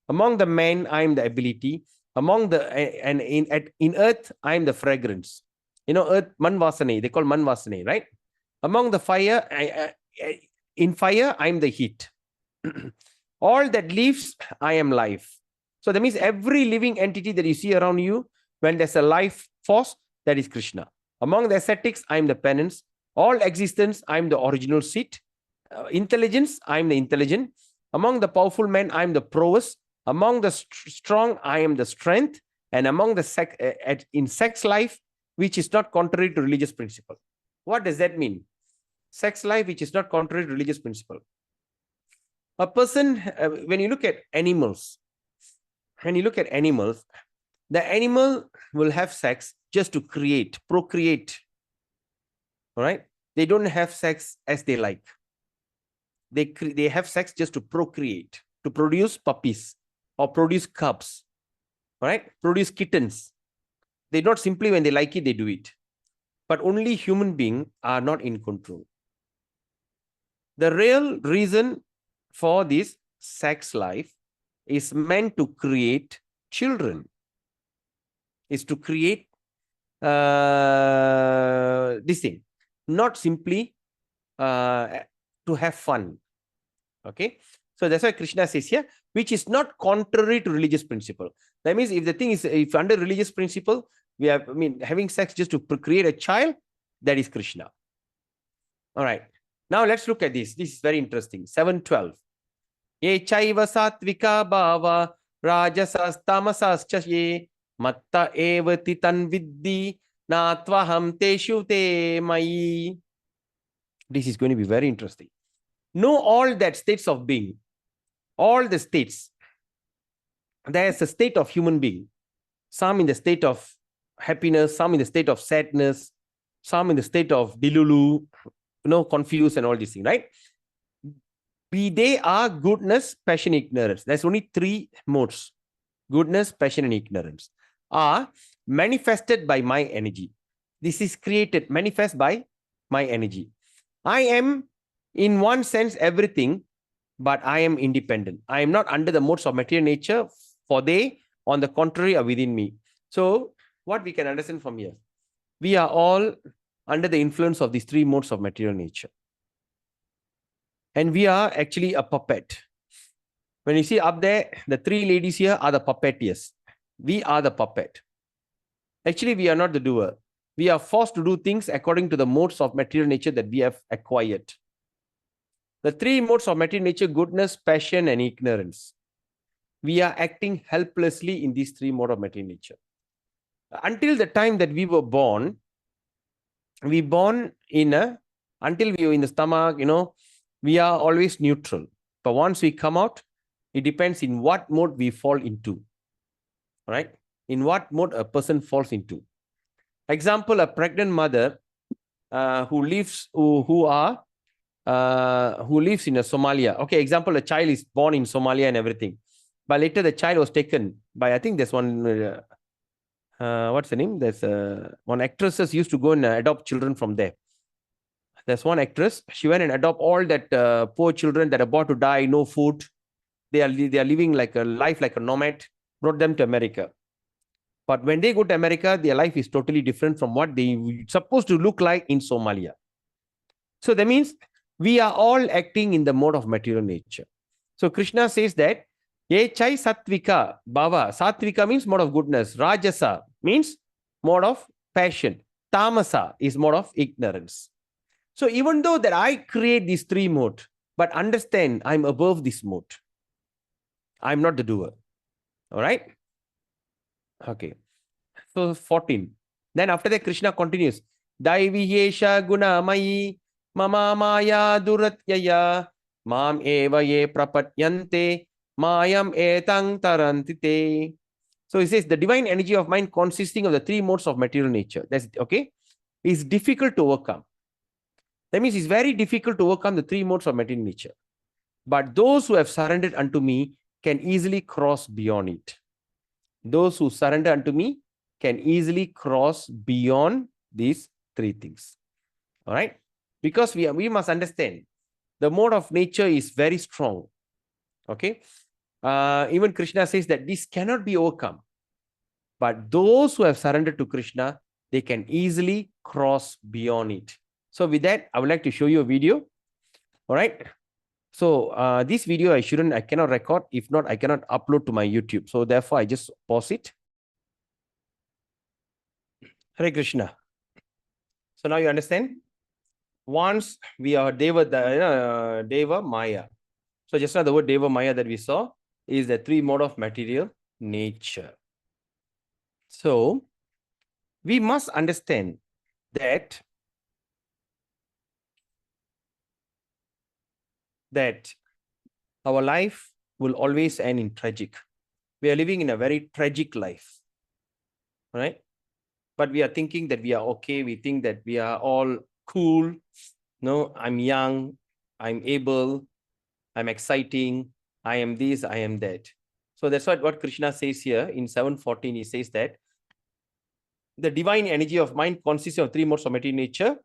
Among the men, I am the ability. Among the and in earth, I am the fragrance. Earth, manvasane, they call manvasane, right? Among the fire, in fire, I am the heat. All that lives, I am life. So that means every living entity that you see around you, when there's a life force, that is Krishna. Among the ascetics, I am the penance. All existence, I am the original seat. Intelligence, I am the intelligent. Among the powerful men, I am the prowess. Among the strong, I am the strength. And among the in sex life, which is not contrary to religious principle. What does that mean? Sex life, which is not contrary to religious principle. A person, when you look at animals, the animal will have sex just to procreate. All right? They don't have sex as they like. They have sex just to procreate, to produce puppies or produce cubs, all right? Produce kittens. They not simply when they like it, they do it. But only human beings are not in control. The real reason for this sex life is meant to create children, is to create this thing, not simply to have fun. Okay, so that's why Krishna says here, which is not contrary to religious principle. That means if the thing is, if under religious principle, we have, having sex just to create a child, that is Krishna. All right, now let's look at this. This is very interesting. 7:12. Ye chaiva satvika bhava rajasas tamasas ye matta evati tan viddhi natvaham teshu te mai. This is going to be very interesting. Know all that states of being, all the states. There is a state of human being, some in the state of happiness, some in the state of sadness, some in the state of dilulu, confused and all these things, right? They are goodness, passion, ignorance. There's only three modes. Goodness, passion, and ignorance are manifested by my energy. This is created, manifest by my energy. I am, in one sense, everything, but I am independent. I am not under the modes of material nature, for they, on the contrary, are within me. So, what we can understand from here, we are all under the influence of these three modes of material nature. And we are actually a puppet. When you see up there, the three ladies here are the puppeteers. We are the puppet. Actually, we are not the doer. We are forced to do things according to the modes of material nature that we have acquired. The three modes of material nature: goodness, passion, and ignorance. We are acting helplessly in these three modes of material nature. Until the time that we were born, until we were in the stomach, we are always neutral. But once we come out, it depends in what mode we fall into. Right? In what mode a person falls into. Example, a pregnant mother who lives in Somalia. Okay, example, a child is born in Somalia and everything, but later the child was taken by, I think there's one what's the name? There's one actresses used to go and adopt children from there. There's one actress. She went and adopt all that poor children that are about to die, no food. They are living like a life like a nomad. Brought them to America. But when they go to America, their life is totally different from what they supposed to look like in Somalia. So that means we are all acting in the mode of material nature. So Krishna says that Echai Satvika Bhava. Satvika means mode of goodness. Rajasa means mode of passion. Tamasa is mode of ignorance. So even though that I create these three modes, but understand I'm above this mode. I'm not the doer. All right? Okay. So 14. Then after that, Krishna continues. Daivihesha gunamayi mama maya duratyaya mam eva ye prapatyante mayam etang tarantite. So he says the divine energy of mind consisting of the three modes of material nature. That's okay. Is difficult to overcome. That means it's very difficult to overcome the three modes of material nature. But those who have surrendered unto me can easily cross beyond it. Those who surrender unto me can easily cross beyond these three things. All right? Because we must understand the mode of nature is very strong. Okay? Even Krishna says that this cannot be overcome. But those who have surrendered to Krishna, they can easily cross beyond it. So with that, I would like to show you a video. All right? So this video I cannot record. If not, I cannot upload to my YouTube. So therefore, I just pause it. Hare Krishna. So now you understand? Once we are Deva Maya. So just now the word Deva Maya that we saw is the three mode of material nature. So we must understand that our life will always end in tragic. We are living in a very tragic life, right? But we are thinking that we are okay. We think that we are all cool. No, I'm young. I'm able. I'm exciting. I am this. I am that. So that's what Krishna says here in 7:14. He says that the divine energy of mind consists of three modes of material nature.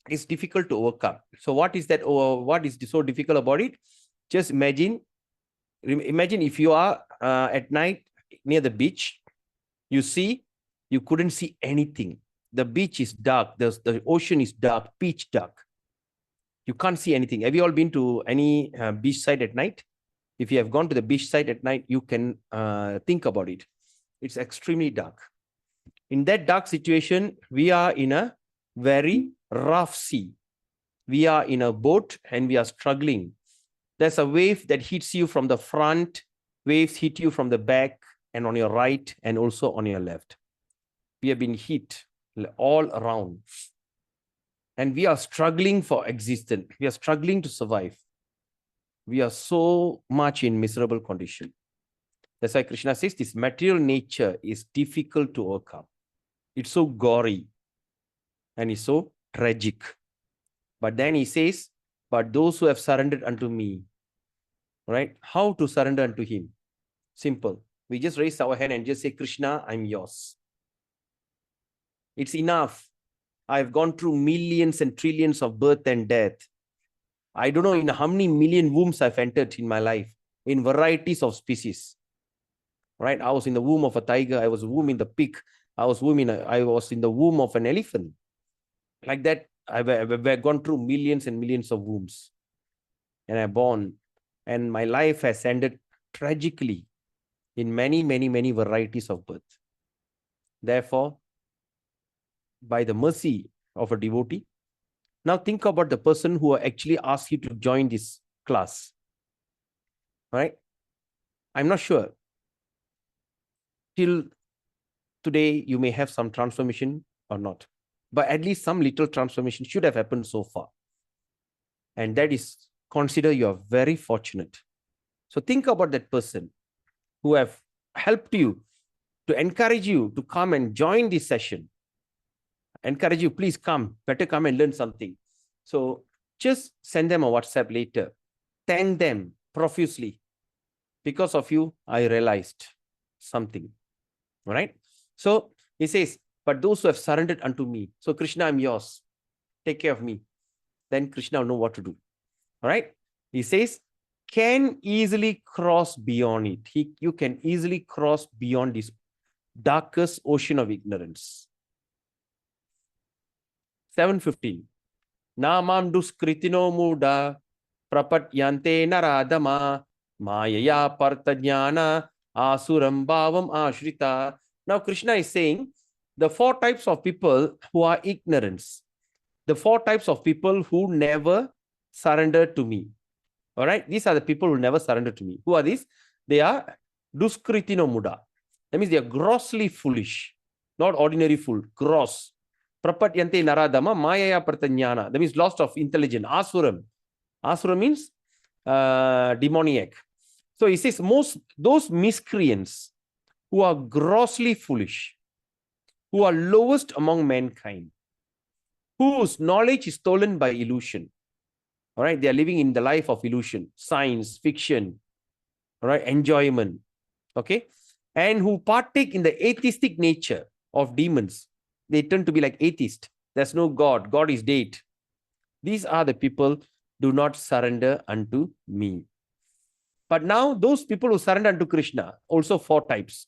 Is difficult to overcome. So what is that? What is so difficult about it? Just imagine if you are at night near the beach, you couldn't see anything. The beach is dark. The ocean is dark, pitch dark. You can't see anything. Have you all been to any beach side at night? If you have gone to the beach side at night, you can think about it. It's extremely dark. In that dark situation, we are in a very rough sea. We are in a boat and we are struggling. There's a wave that hits you from the front. Waves hit you from the back and on your right and also on your left. We have been hit all around. And we are struggling for existence. We are struggling to survive. We are so much in miserable condition. That's why Krishna says this material nature is difficult to overcome. It's so gory and it's so tragic. But then he says, but those who have surrendered unto me, right? How to surrender unto him? Simple. We just raise our hand and just say, Krishna, I'm yours. It's enough. I've gone through millions and trillions of birth and death. I don't know in how many million wombs I've entered in my life, in varieties of species. Right? I was in the womb of a tiger. I was in the womb in the pig. I was in the womb of an elephant. Like that, I've gone through millions and millions of wombs. and I'm born, and my life has ended tragically in many, many, many varieties of birth. Therefore, by the mercy of a devotee, now think about the person who actually asked you to join this class. Right? I'm not sure. Till today, you may have some transformation or not, but at least some little transformation should have happened so far. And that is, consider you are very fortunate. So think about that person who have helped you, to encourage you to come and join this session. Encourage you, please come, better come and learn something. So just send them a WhatsApp later. Thank them profusely. Because of you, I realized something. All right. So he says, but those who have surrendered unto me. So Krishna, I'm yours. Take care of me. Then Krishna will know what to do. All right. He says, can easily cross beyond it. You can easily cross beyond this darkest ocean of ignorance. 7:15. Namam duskritino muda prapatyante naradama mayaya partajnana asuram bhavam ashrita. Now Krishna is saying the four types of people who are ignorance, the four types of people who never surrender to me. All right, these are the people who never surrender to me. Who are these? They are duskritino muda. That means they are grossly foolish, not ordinary fool, gross. Prapatyante naradama mayaya pratanyana. That means lost of intelligence. Asuram. Asura means demoniac. So he says those miscreants who are grossly foolish, who are lowest among mankind, whose knowledge is stolen by illusion. All right, they are living in the life of illusion, science, fiction, all right, enjoyment. Okay, and who partake in the atheistic nature of demons. They turn to be like atheist. There's no God. God is dead. These are the people do not surrender unto me. But now those people who surrender unto Krishna, also four types.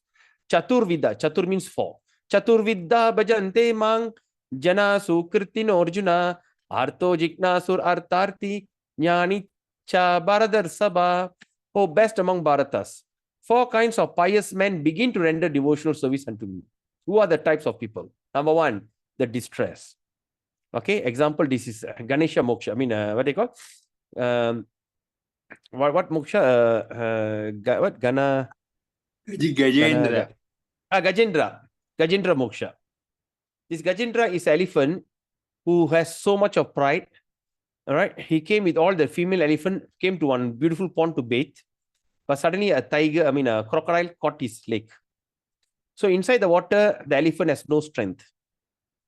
Chaturvidha. Chatur means four. Chaturvidha bhajante mang jana sukritino arjuna arto jignasur artarti jnani cha bharadar sabha. Oh, best among Bharatas. Four kinds of pious men begin to render devotional service unto me. Who are the types of people? Number one, the distress. Okay, example, this is Ganesha Moksha. I mean, what they call? What Moksha? What? Gajendra. Gajendra. Gajendra Moksha. This Gajendra is elephant who has so much of pride. All right. He came with all the female elephant, came to one beautiful pond to bathe. But suddenly a crocodile caught his leg. So inside the water, the elephant has no strength.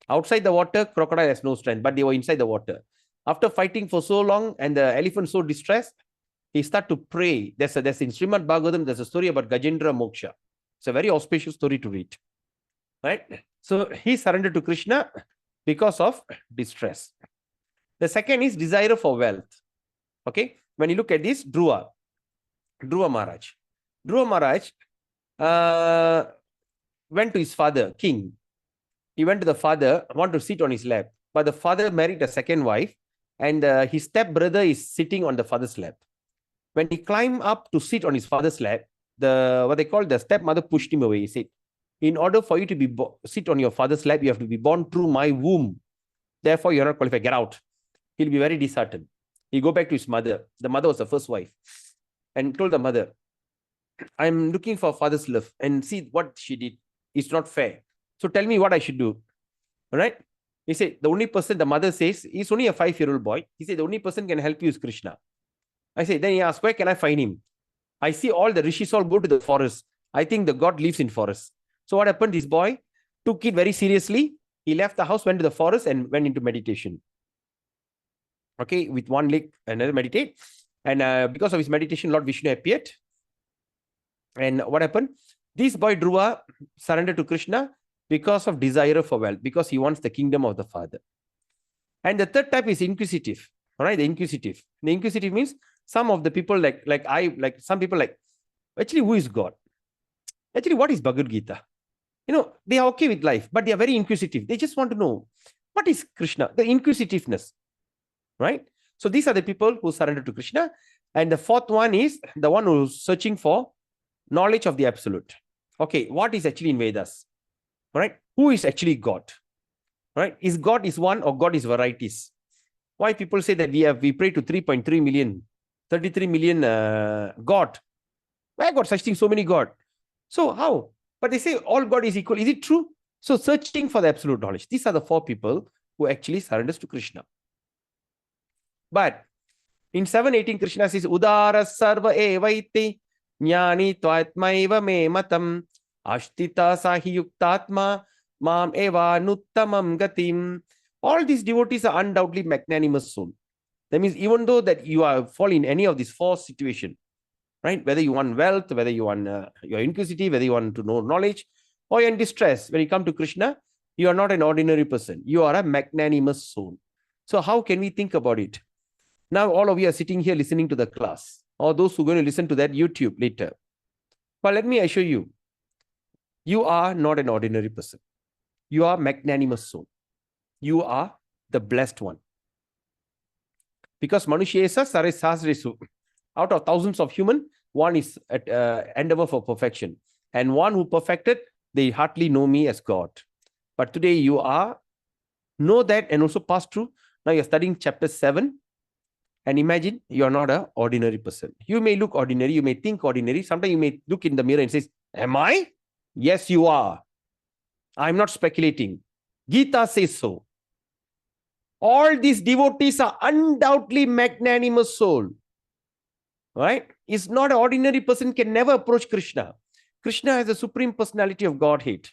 Outside the water, crocodile has no strength, but they were inside the water. After fighting for so long and the elephant so distressed, he started to pray. There's in Srimad Bhagavatam, there's a story about Gajendra Moksha. It's a very auspicious story to read. Right? So he surrendered to Krishna because of distress. The second is desire for wealth. Okay? When you look at this, Dhruva Maharaj. Dhruva Maharaj went to his father, king. He went to the father, wanted to sit on his lap. But the father married a second wife, and his stepbrother is sitting on the father's lap. When he climbed up to sit on his father's lap, the stepmother pushed him away. He said, in order for you to sit on your father's lap, you have to be born through my womb. Therefore, you're not qualified. Get out. He'll be very disheartened. He'll go back to his mother. The mother was the first wife. And told the mother, I'm looking for father's love. And see what she did. It's not fair. So tell me what I should do. All right? He said, the only person, the mother says, he's only a 5-year-old boy. He said, the only person can help you is Krishna. I said, then he asked, where can I find him? I see all the rishis all go to the forest. I think the God lives in forest. So what happened? This boy took it very seriously. He left the house, went to the forest and went into meditation. Okay, with one leg, another meditate. And because of his meditation, Lord Vishnu appeared. And what happened? This boy Dhruva surrendered to Krishna because of desire for wealth, because he wants the kingdom of the Father. And the third type is inquisitive. All right, the inquisitive. The inquisitive means some of the people like some people like, actually, who is God? Actually, what is Bhagavad Gita? They are okay with life, but they are very inquisitive. They just want to know, what is Krishna? The inquisitiveness, right? So these are the people who surrender to Krishna. And the fourth one is the one who's searching for knowledge of the absolute. Okay, what is actually in Vedas? All right, who is actually God? Right? Is God is one or God is varieties? Why people say that we pray to 3.3 million, 33 million God? Why got such things, so many God? So how? But they say all God is equal. Is it true? So searching for the absolute knowledge. These are the four people who actually surrenders to Krishna. But in 7:18, Krishna says, Udara sarva evaiti jnani tvatmaiva me matam ashtita sahi yuktatma mam eva nuttamam gatim. All these devotees are undoubtedly magnanimous soul. That means even though that you are fall in any of these four situations, right? Whether you want wealth, whether you want you're inquisitive, whether you want to know knowledge, or you're in distress, when you come to Krishna, you are not an ordinary person. You are a magnanimous soul. So how can we think about it? Now all of you are sitting here listening to the class, or those who are going to listen to that YouTube later. But let me assure you, you are not an ordinary person. You are magnanimous soul. You are the blessed one. Because Manushesa Sare Sasresu, out of thousands of human, one is at endeavor for perfection. And one who perfected, they hardly know me as God. But today you are, know that and also pass through. Now you're studying chapter 7. And imagine you are not an ordinary person. You may look ordinary, you may think ordinary. Sometimes you may look in the mirror and say, am I? Yes, you are. I'm not speculating. Gita says so. All these devotees are undoubtedly magnanimous soul. Right? It's not an ordinary person can never approach Krishna. Krishna has the supreme personality of Godhead.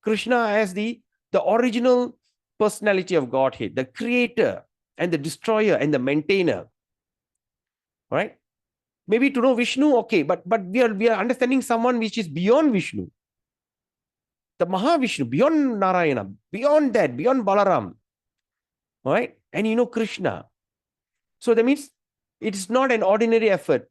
Krishna has the original personality of Godhead, the creator and the destroyer and the maintainer. Right? Maybe to know Vishnu, okay, but we are understanding someone which is beyond Vishnu. The Mahavishnu, beyond Narayana, beyond that, beyond Balaram. Right? And you know Krishna. So that means it's not an ordinary effort.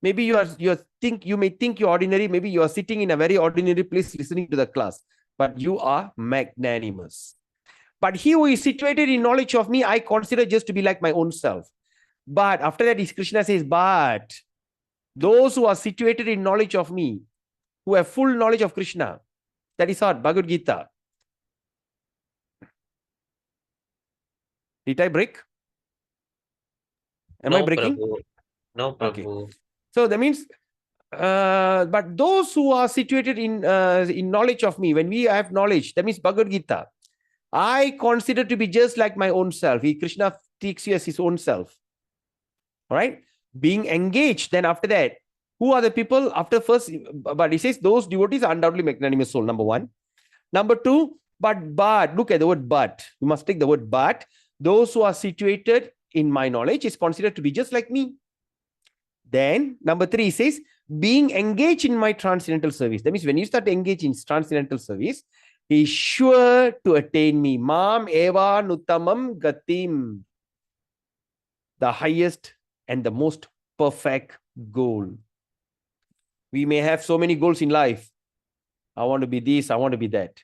Maybe you may think you're ordinary, maybe you are sitting in a very ordinary place listening to the class, but you are magnanimous. But he who is situated in knowledge of me, I consider just to be like my own self. But after that, Krishna says, but those who are situated in knowledge of me, who have full knowledge of Krishna, that is what Bhagavad Gita. Did I break? Am I breaking? Prabhu. No, Prabhu. Okay. So that means, but those who are situated in knowledge of me, when we have knowledge, that means Bhagavad Gita, I consider to be just like my own self. Krishna takes you as his own self. All right? Being engaged, then after that, who are the people after first? But he says those devotees are undoubtedly magnanimous soul, number one. Number two, but, look at the word but. You must take the word but. Those who are situated in my knowledge is considered to be just like me. Then, number three, he says, being engaged in my transcendental service. That means when you start to engage in transcendental service, he is sure to attain me. Mam eva nuttamam gatim. The highest and the most perfect goal. We may have so many goals in life. I want to be this, I want to be that.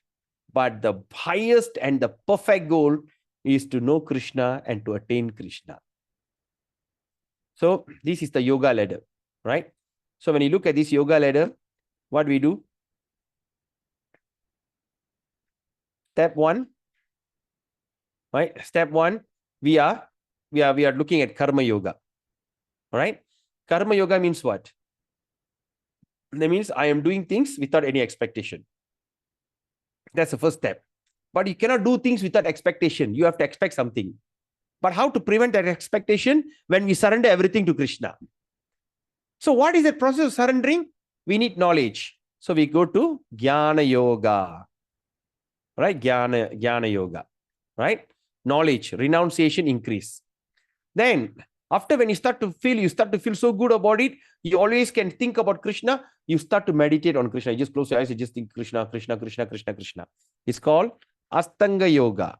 But the highest and the perfect goal is to know Krishna and to attain Krishna. So this is the yoga ladder, right? So when you look at this yoga ladder, what we do? Step one, right? Step one, we are looking at karma yoga. All right? Karma yoga means what? That means I am doing things without any expectation. That's the first step. But you cannot do things without expectation. You have to expect something. But how to prevent that expectation? When we surrender everything to Krishna. So what is the process of surrendering? We need knowledge. So we go to Jnana Yoga. Right? Jnana Yoga. Right? Knowledge, renunciation, increase. Then, after when you start to feel so good about it, you always can think about Krishna, you start to meditate on Krishna. You just close your eyes, you just think Krishna, Krishna, Krishna, Krishna, Krishna. It's called Astanga Yoga.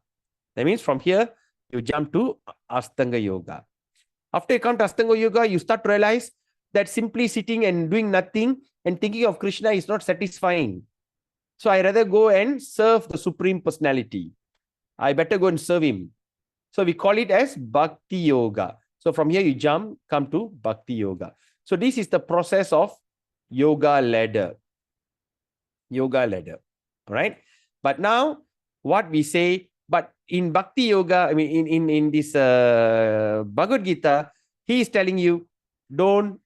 That means from here, you jump to Astanga Yoga. After you come to Astanga Yoga, you start to realize that simply sitting and doing nothing and thinking of Krishna is not satisfying. So I rather go and serve the Supreme Personality. I better go and serve him. So we call it as Bhakti Yoga. So from here you jump, come to Bhakti Yoga. So this is the process of yoga ladder. Yoga ladder. All right. But now what we say, but in Bhakti Yoga, I mean in this Bhagavad Gita, he is telling you, don't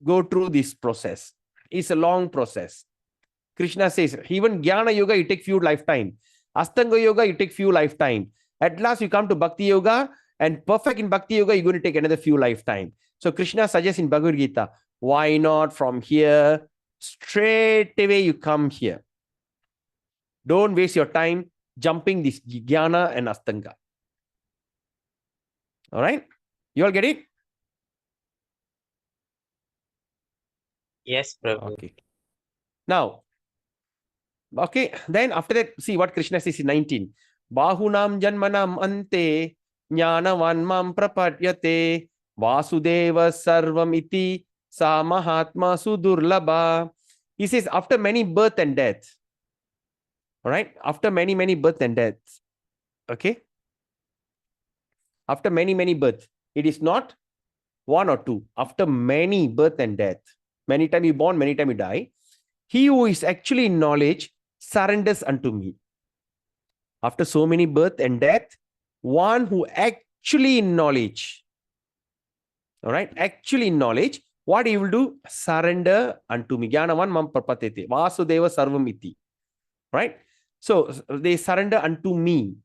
go through this process. It's a long process. Krishna says, even Jnana Yoga, you take few lifetime. Astanga Yoga, you take few lifetime. At last, you come to Bhakti Yoga, and perfect in Bhakti Yoga, you're going to take another few lifetime. So Krishna suggests in Bhagavad Gita, why not from here, straight away you come here. Don't waste your time jumping this Jnana and Astanga. All right? You all get it? Yes, Prabhu. Okay. Now, okay, then after that, see what Krishna says in 19. Bahunam janmanam ante jnanavan mam prapadyate vasudeva sarvam iti sa mahatma sudurlabha. He says, after many birth and death. All right? After many birth and death. Okay? After many birth. It is not one or two. After many birth and death. Many times you born, many times you die. He who is actually in knowledge surrenders unto me. After so many birth and death, one who actually in knowledge, all right, actually in knowledge, what he will do? Surrender unto me. Jnanavan mam prapatete. Vasudeva sarvam iti. Right? So they surrender unto me,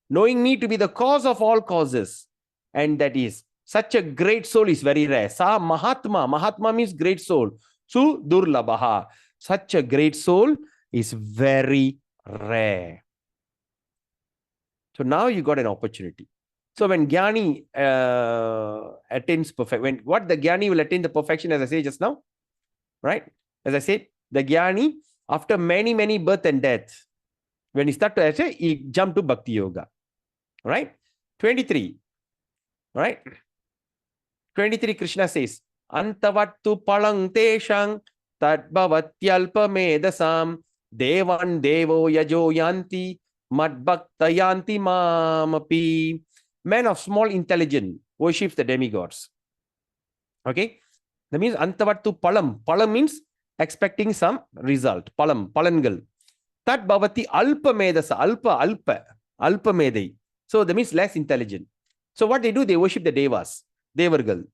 knowing me to be the cause of all causes. And that is, such a great soul is very rare. Sa Mahatma. Mahatma means great soul. Su Durlabaha. Such a great soul is very rare. So now you got an opportunity. So when Gyani attains perfection, what the Gyani will attain the perfection, as I say just now, right? As I said, the Gyani, after many birth and death, when he start to say, he jump to Bhakti Yoga, right? 23, right? 23, Krishna says, Antavattu palang teshang tadbhavatyalpa medasam devan devo yajo yanti madbhaktayanti mamapi. Man of small intelligence worships the demigods. Okay? That means Antavattu palam. Palam means expecting some result. Palam, palangal. Tat bhavati alpa medasa. Alpa medai. So that means less intelligent. So what they do, they worship the devas. Devargal.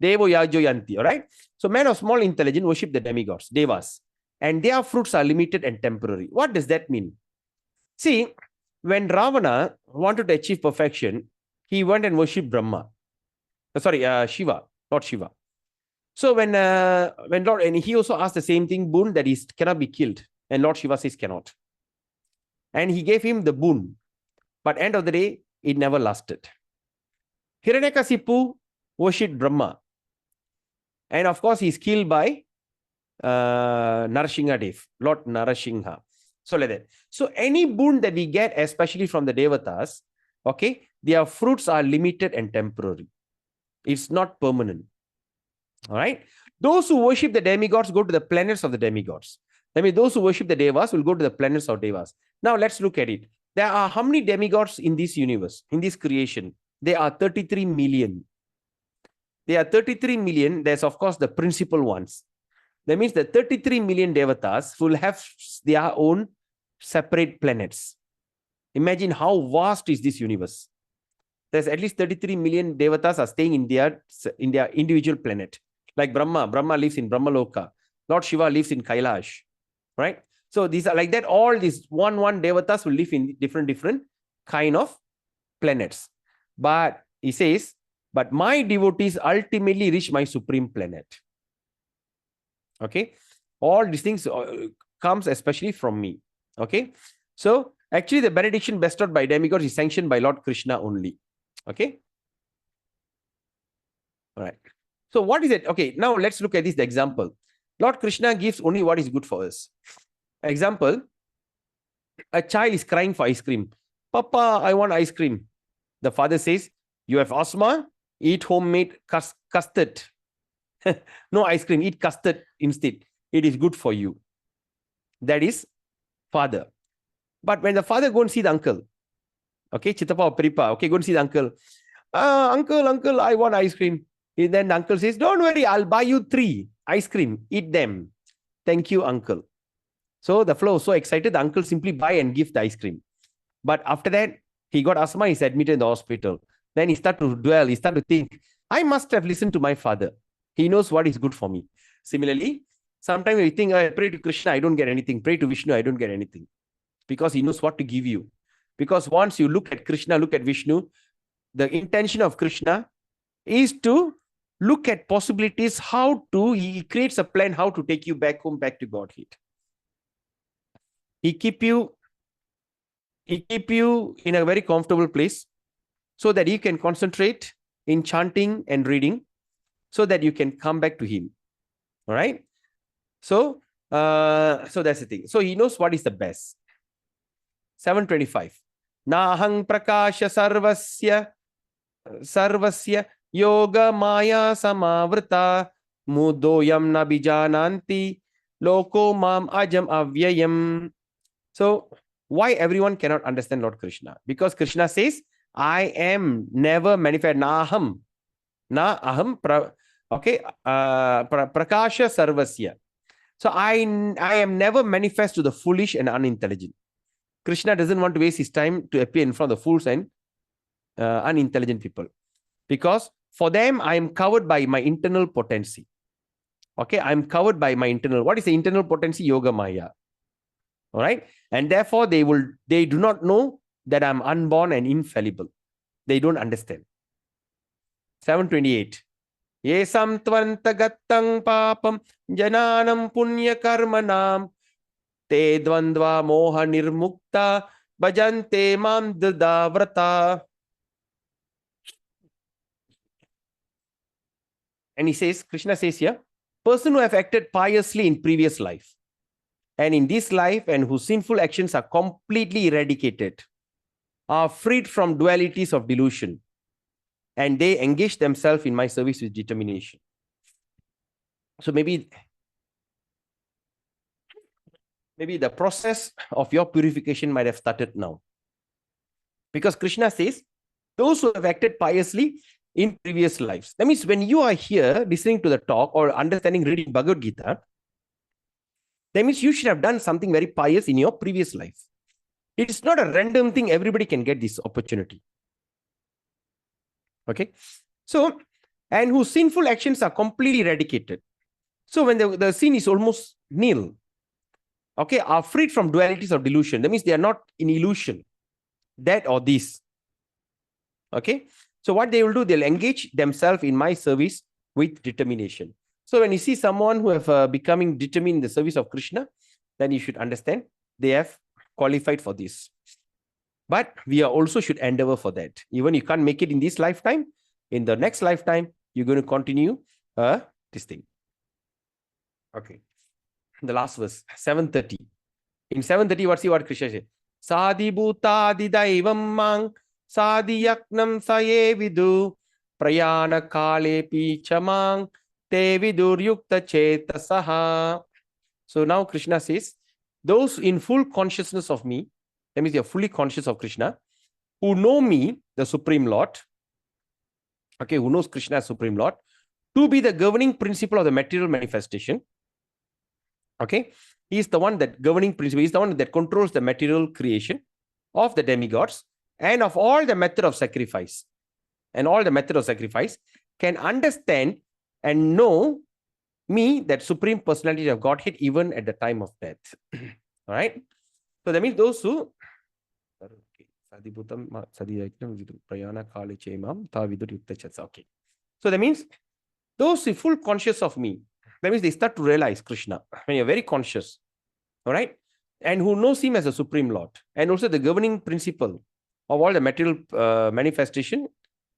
Devo yajo yanti. Alright? So men of small intelligence worship the demigods, devas. And their fruits are limited and temporary. What does that mean? See, when Ravana wanted to achieve perfection, he went and worshipped Brahma. Shiva, Lord Shiva. So when Lord, and he also asked the same thing, boon, that is cannot be killed. And Lord Shiva says cannot. And he gave him the boon. But end of the day, it never lasted. Hiranyakasipu worshipped Brahma. And of course, he's killed by Narasingha Dev, Lord Narasingha. So like that. So any boon that we get, especially from the Devatas, okay, their fruits are limited and temporary. It's not permanent. All right. Those who worship the demigods go to the planets of the demigods. I mean, those who worship the devas will go to the planets of devas. Now let's look at it. There are how many demigods in this universe, in this creation? There are 33 million. There are 33 million. There's of course the principal ones. That means the 33 million devatas will have their own separate planets. Imagine how vast is this universe. There's at least 33 million devatas are staying in their individual planet. Like Brahma lives in Brahmaloka. Lord Shiva lives in Kailash. Right? So these are like that. All these one devatas will live in different kind of planets. But he says, but my devotees ultimately reach my supreme planet. Okay? All these things comes especially from me. Okay? So actually the benediction bestowed by demigods is sanctioned by Lord Krishna only. Okay? All right. So what is it? Okay, now let's look at this example. Lord Krishna gives only what is good for us. Example, a child is crying for ice cream. Papa, I want ice cream. The father says, you have asthma, eat homemade custard. No ice cream, eat custard instead. It is good for you. That is father. But when the father go and see the uncle, okay, Chitapa or Peripa, okay, go and see the uncle. Uncle, I want ice cream. And then the uncle says, don't worry, I'll buy you 3 ice cream. Eat them. Thank you, uncle. So the fellow was so excited, the uncle simply buy and give the ice cream. But after that, he got asthma, he's admitted in the hospital. Then he started to dwell, he started to think, I must have listened to my father. He knows what is good for me. Similarly, sometimes we think, I pray to Krishna, I don't get anything. Pray to Vishnu, I don't get anything. Because he knows what to give you. Because once you look at Krishna, look at Vishnu, the intention of Krishna is to look at possibilities, he creates a plan how to take you back home, back to Godhead. He keep you in a very comfortable place so that you can concentrate in chanting and reading so that you can come back to him. All right. So that's the thing. So he knows what is the best. 725. Nahang prakasha sarvasya yoga maya samavrita mudoyam nabijananti loko mam ajam avyayam. So why everyone cannot understand Lord Krishna? Because Krishna says, I am never manifest. Na aham. Prakasha sarvasya. So I am never manifest to the foolish and unintelligent. Krishna doesn't want to waste his time to appear in front of the fools and unintelligent people. Because for them, I am covered by my internal potency. Okay, I am covered by my internal. What is the internal potency? Yoga Maya. All right. And therefore, they do not know that I'm unborn and infallible. They don't understand. 728. Yesam tvantagattang papam jananam punya karmanam te dvandva moha nirmukta bhajante mam drdavrata. And he says, Krishna says here, person who have acted piously in previous life and in this life and whose sinful actions are completely eradicated, are freed from dualities of delusion, and they engage themselves in my service with determination. So maybe the process of your purification might have started now. Because Krishna says, those who have acted piously in previous lives. That means when you are here listening to the talk or understanding, reading Bhagavad Gita, that means you should have done something very pious in your previous life. It is not a random thing. Everybody can get this opportunity. Okay. So, and whose sinful actions are completely eradicated. So when the sin is almost nil, okay, are freed from dualities of delusion. That means they are not in illusion, that or this. Okay. So what they will do, they'll engage themselves in my service with determination. So when you see someone who have becoming determined in the service of Krishna, then you should understand they have qualified for this. But we also should endeavor for that. Even you can't make it in this lifetime, in the next lifetime, you're going to continue this thing. Okay. The last verse, 730. In 730, what Krishna said? Sadi bhutadi daivam mang sadi yaknam saye vidu prayana kale pichamang te vidur yukta chetasaha. So now Krishna says, those in full consciousness of me, that means they are fully conscious of Krishna, who know me, the Supreme Lord, okay, who knows Krishna as Supreme Lord, to be the governing principle of the material manifestation. Okay, he is the one that governing principle, he is the one that controls the material creation of the demigods and of all the method of sacrifice. And all the method of sacrifice can understand and know me, that Supreme Personality of Godhead, even at the time of death. All right. So that means those who okay. So that means those who are full conscious of me, that means they start to realize Krishna when you're very conscious. All right. And who knows him as a Supreme Lord and also the governing principle of all the material manifestation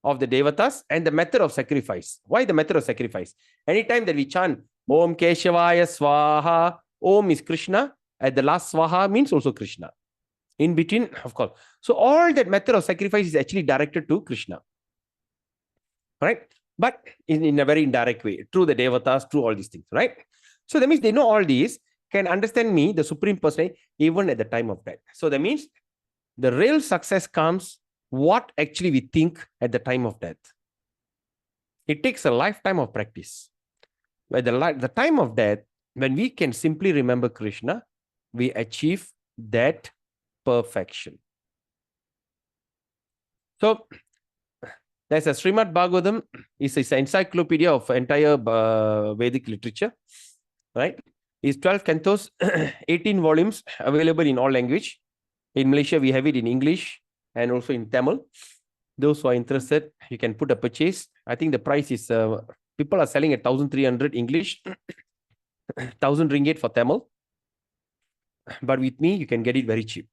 of the devatas and the method of sacrifice. Why the method of sacrifice? Anytime that we chant Om Keshavaya Swaha, Om is Krishna, at the last Swaha means also Krishna. In between, of course. So all that method of sacrifice is actually directed to Krishna. Right? But in a very indirect way, through the devatas, through all these things, right? So that means they know all these, can understand me, the Supreme Personality, even at the time of death. So that means the real success comes what actually we think at the time of death. It takes a lifetime of practice. By the time of death, when we can simply remember Krishna, we achieve that perfection. So there's a Srimad Bhagavatam. It's an encyclopedia of entire Vedic literature, right? It's 12 cantos, 18 volumes, available in all language. In Malaysia, we have it in English and also in Tamil. Those who are interested, you can put a purchase. I think the price is, people are selling at 1,300 English, 1,000 ringgit for Tamil. But with me, you can get it very cheap.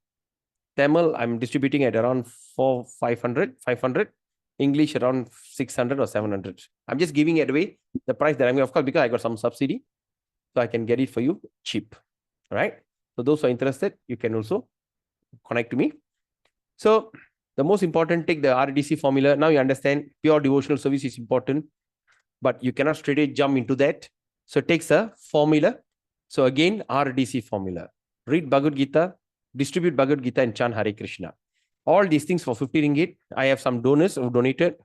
Tamil, I'm distributing at around 500. English around 600 or 700. I'm just giving it away, the price that I'm going, of course, because I got some subsidy. So I can get it for you cheap. All right. So those who are interested, you can also connect to me. So the most important, take the RDC formula. Now you understand pure devotional service is important, but you cannot straight away jump into that. So it takes a formula. So again, RDC formula. Read Bhagavad Gita, distribute Bhagavad Gita and chant Hare Krishna. All these things for 50 ringgit. I have some donors who donated.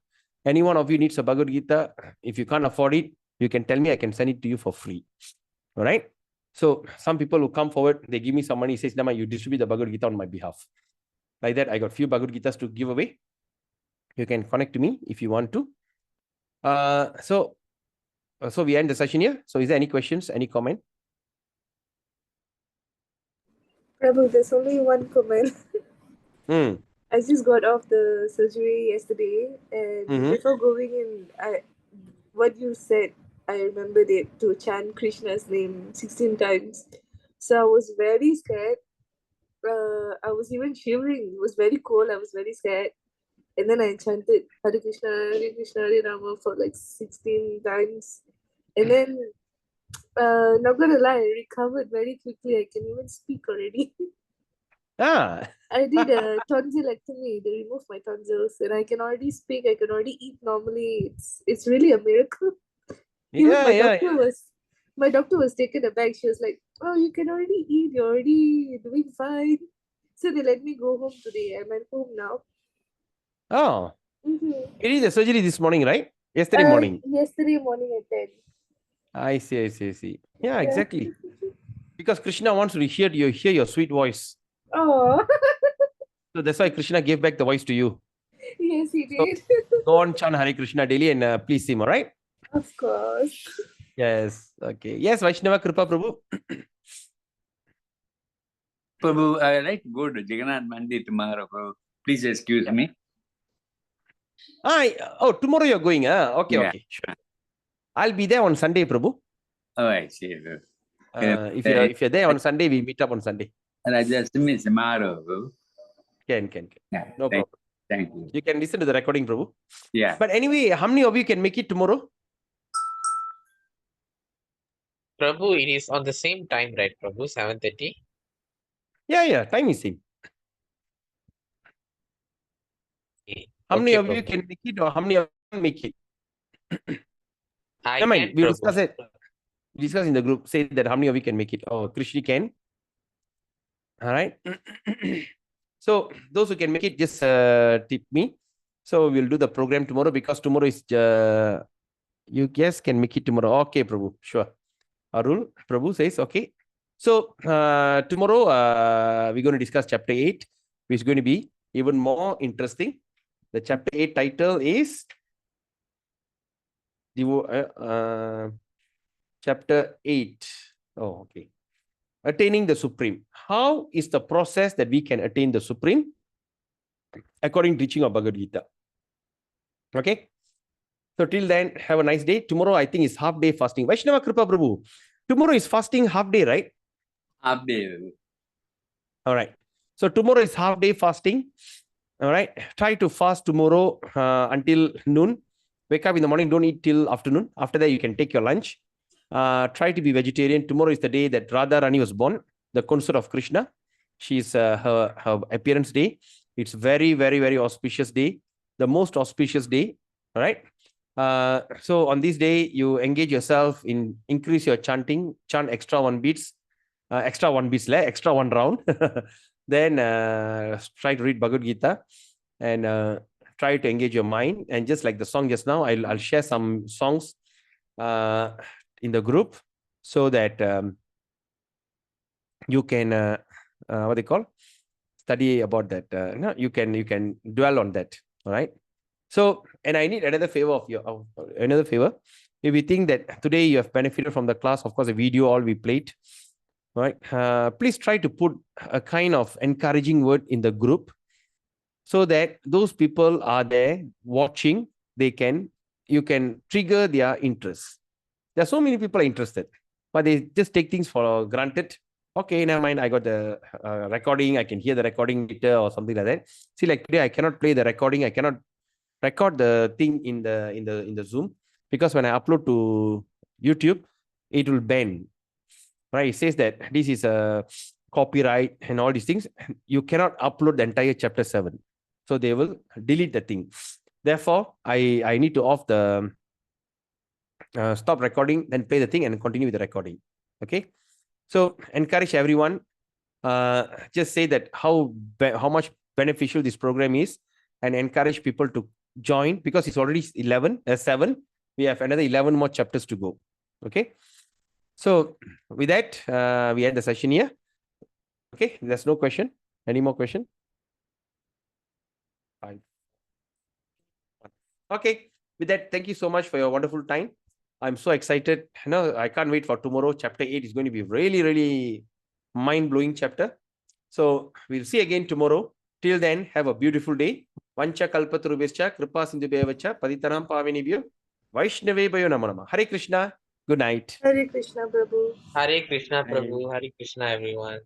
Any one of you needs a Bhagavad Gita. If you can't afford it, you can tell me, I can send it to you for free. All right. So some people who come forward, they give me some money, says, Nama, you distribute the Bhagavad Gita on my behalf. Like that, I got few Bhagavad Gitas to give away. You can connect to me if you want to. So we end the session here. So is there any questions, any comment? Prabhu, there's only one comment. Hmm. I just got off the surgery yesterday, and before going in, what you said, I remembered it to chant Krishna's name 16 times. So I was very scared. I was even shivering. It was very cold. I was very scared. And then I chanted Hare Krishna, Hare Rama for like 16 times. And then, not gonna lie, I recovered very quickly. I can even speak already. I did a tonsillectomy. They removed my tonsils, and I can already speak. I can already eat normally. It's really a miracle. Even my doctor was taken aback. She was like, "Oh, you can already eat. You're already doing fine." So they let me go home today. I'm at home now. Oh, it is the surgery this morning, right? Yesterday morning. Yesterday morning at 10. I see. Yeah, exactly. Because Krishna wants to hear your sweet voice. Oh. So that's why Krishna gave back the voice to you. Yes, he did. So, go on chant Hare Krishna daily and please him, all right? Of course. Yes. Okay. Yes, Vaishnava Kripa Prabhu. Prabhu, I like to go to Jagannath Mandir tomorrow. Prabhu. Please excuse me. Tomorrow you're going, huh? Okay, Yeah. okay. Sure. I'll be there on Sunday, Prabhu. Oh, I see. If you're there on Sunday, we meet up on Sunday. And I just miss tomorrow, Prabhu. Can. Yeah, No problem. Thank you. You can listen to the recording, Prabhu. Yeah. But anyway, how many of you can make it tomorrow? Prabhu, it is on the same time, right, Prabhu? 7:30? Yeah. Time is same. How many of you can make it or how many of you can make it? Never mind. We'll discuss it. Discuss in the group. Say that how many of you can make it. Oh, Krishna can. All right. So those who can make it, just tip me. So we'll do the program tomorrow because tomorrow is you guys can make it tomorrow. Okay, Prabhu. Sure. Arul, Prabhu says okay. So tomorrow we're going to discuss chapter 8, which is going to be even more interesting. The chapter 8 title is chapter 8. Oh, okay. Attaining the Supreme. How is the process that we can attain the Supreme according to teaching of Bhagavad Gita? Okay. So till then, have a nice day. Tomorrow, I think, is half day fasting. Vaishnava Kripa Prabhu. Tomorrow is fasting half day, right? Half day. All right. So tomorrow is half day fasting. All right. Try to fast tomorrow until noon. Wake up in the morning. Don't eat till afternoon. After that, you can take your lunch. Try to be vegetarian. Tomorrow is the day that Radharani was born, the consort of Krishna. She's her appearance day. It's very, very, very auspicious day. The most auspicious day. All right. So on this day, you engage yourself in increase your chanting, chant extra one round. Then try to read Bhagavad Gita and try to engage your mind. And just like the song just now, I'll share some songs in the group so that you can what they call study about that. You can dwell on that. All right. So, and I need another favor of your another favor. If you think that today you have benefited from the class, of course, the video all we played, right? Please try to put a kind of encouraging word in the group so that those people are there watching. You can trigger their interest. There are so many people are interested, but they just take things for granted. Okay, never mind. I got the recording. I can hear the recording later or something like that. See, like today, I cannot play the recording. I cannot record the thing in the Zoom because when I upload to YouTube, it will ban. Right? It says that this is a copyright and all these things. You cannot upload the entire chapter 7, so they will delete the thing. Therefore, I need to off the stop recording, then play the thing and continue with the recording. Okay. So encourage everyone. Just say that how much beneficial this program is, and encourage people to join because it's already 7. We have another 11 more chapters to go. Okay. So with that, we end the session here. Okay. There's no question. Any more question? Fine. Okay. With that, thank you so much for your wonderful time. I'm so excited. I can't wait for tomorrow. Chapter 8 is going to be really, really mind-blowing chapter. So we'll see again tomorrow. Till then, have a beautiful day. Vancha kalpatarubhescha kripa sindhubhyevacha paditanam pavinibhyo vaishnavebhayo namo namah. Hare Krishna. Good night. Hare Krishna, Prabhu. Hare Krishna, Prabhu. Hare Krishna, everyone.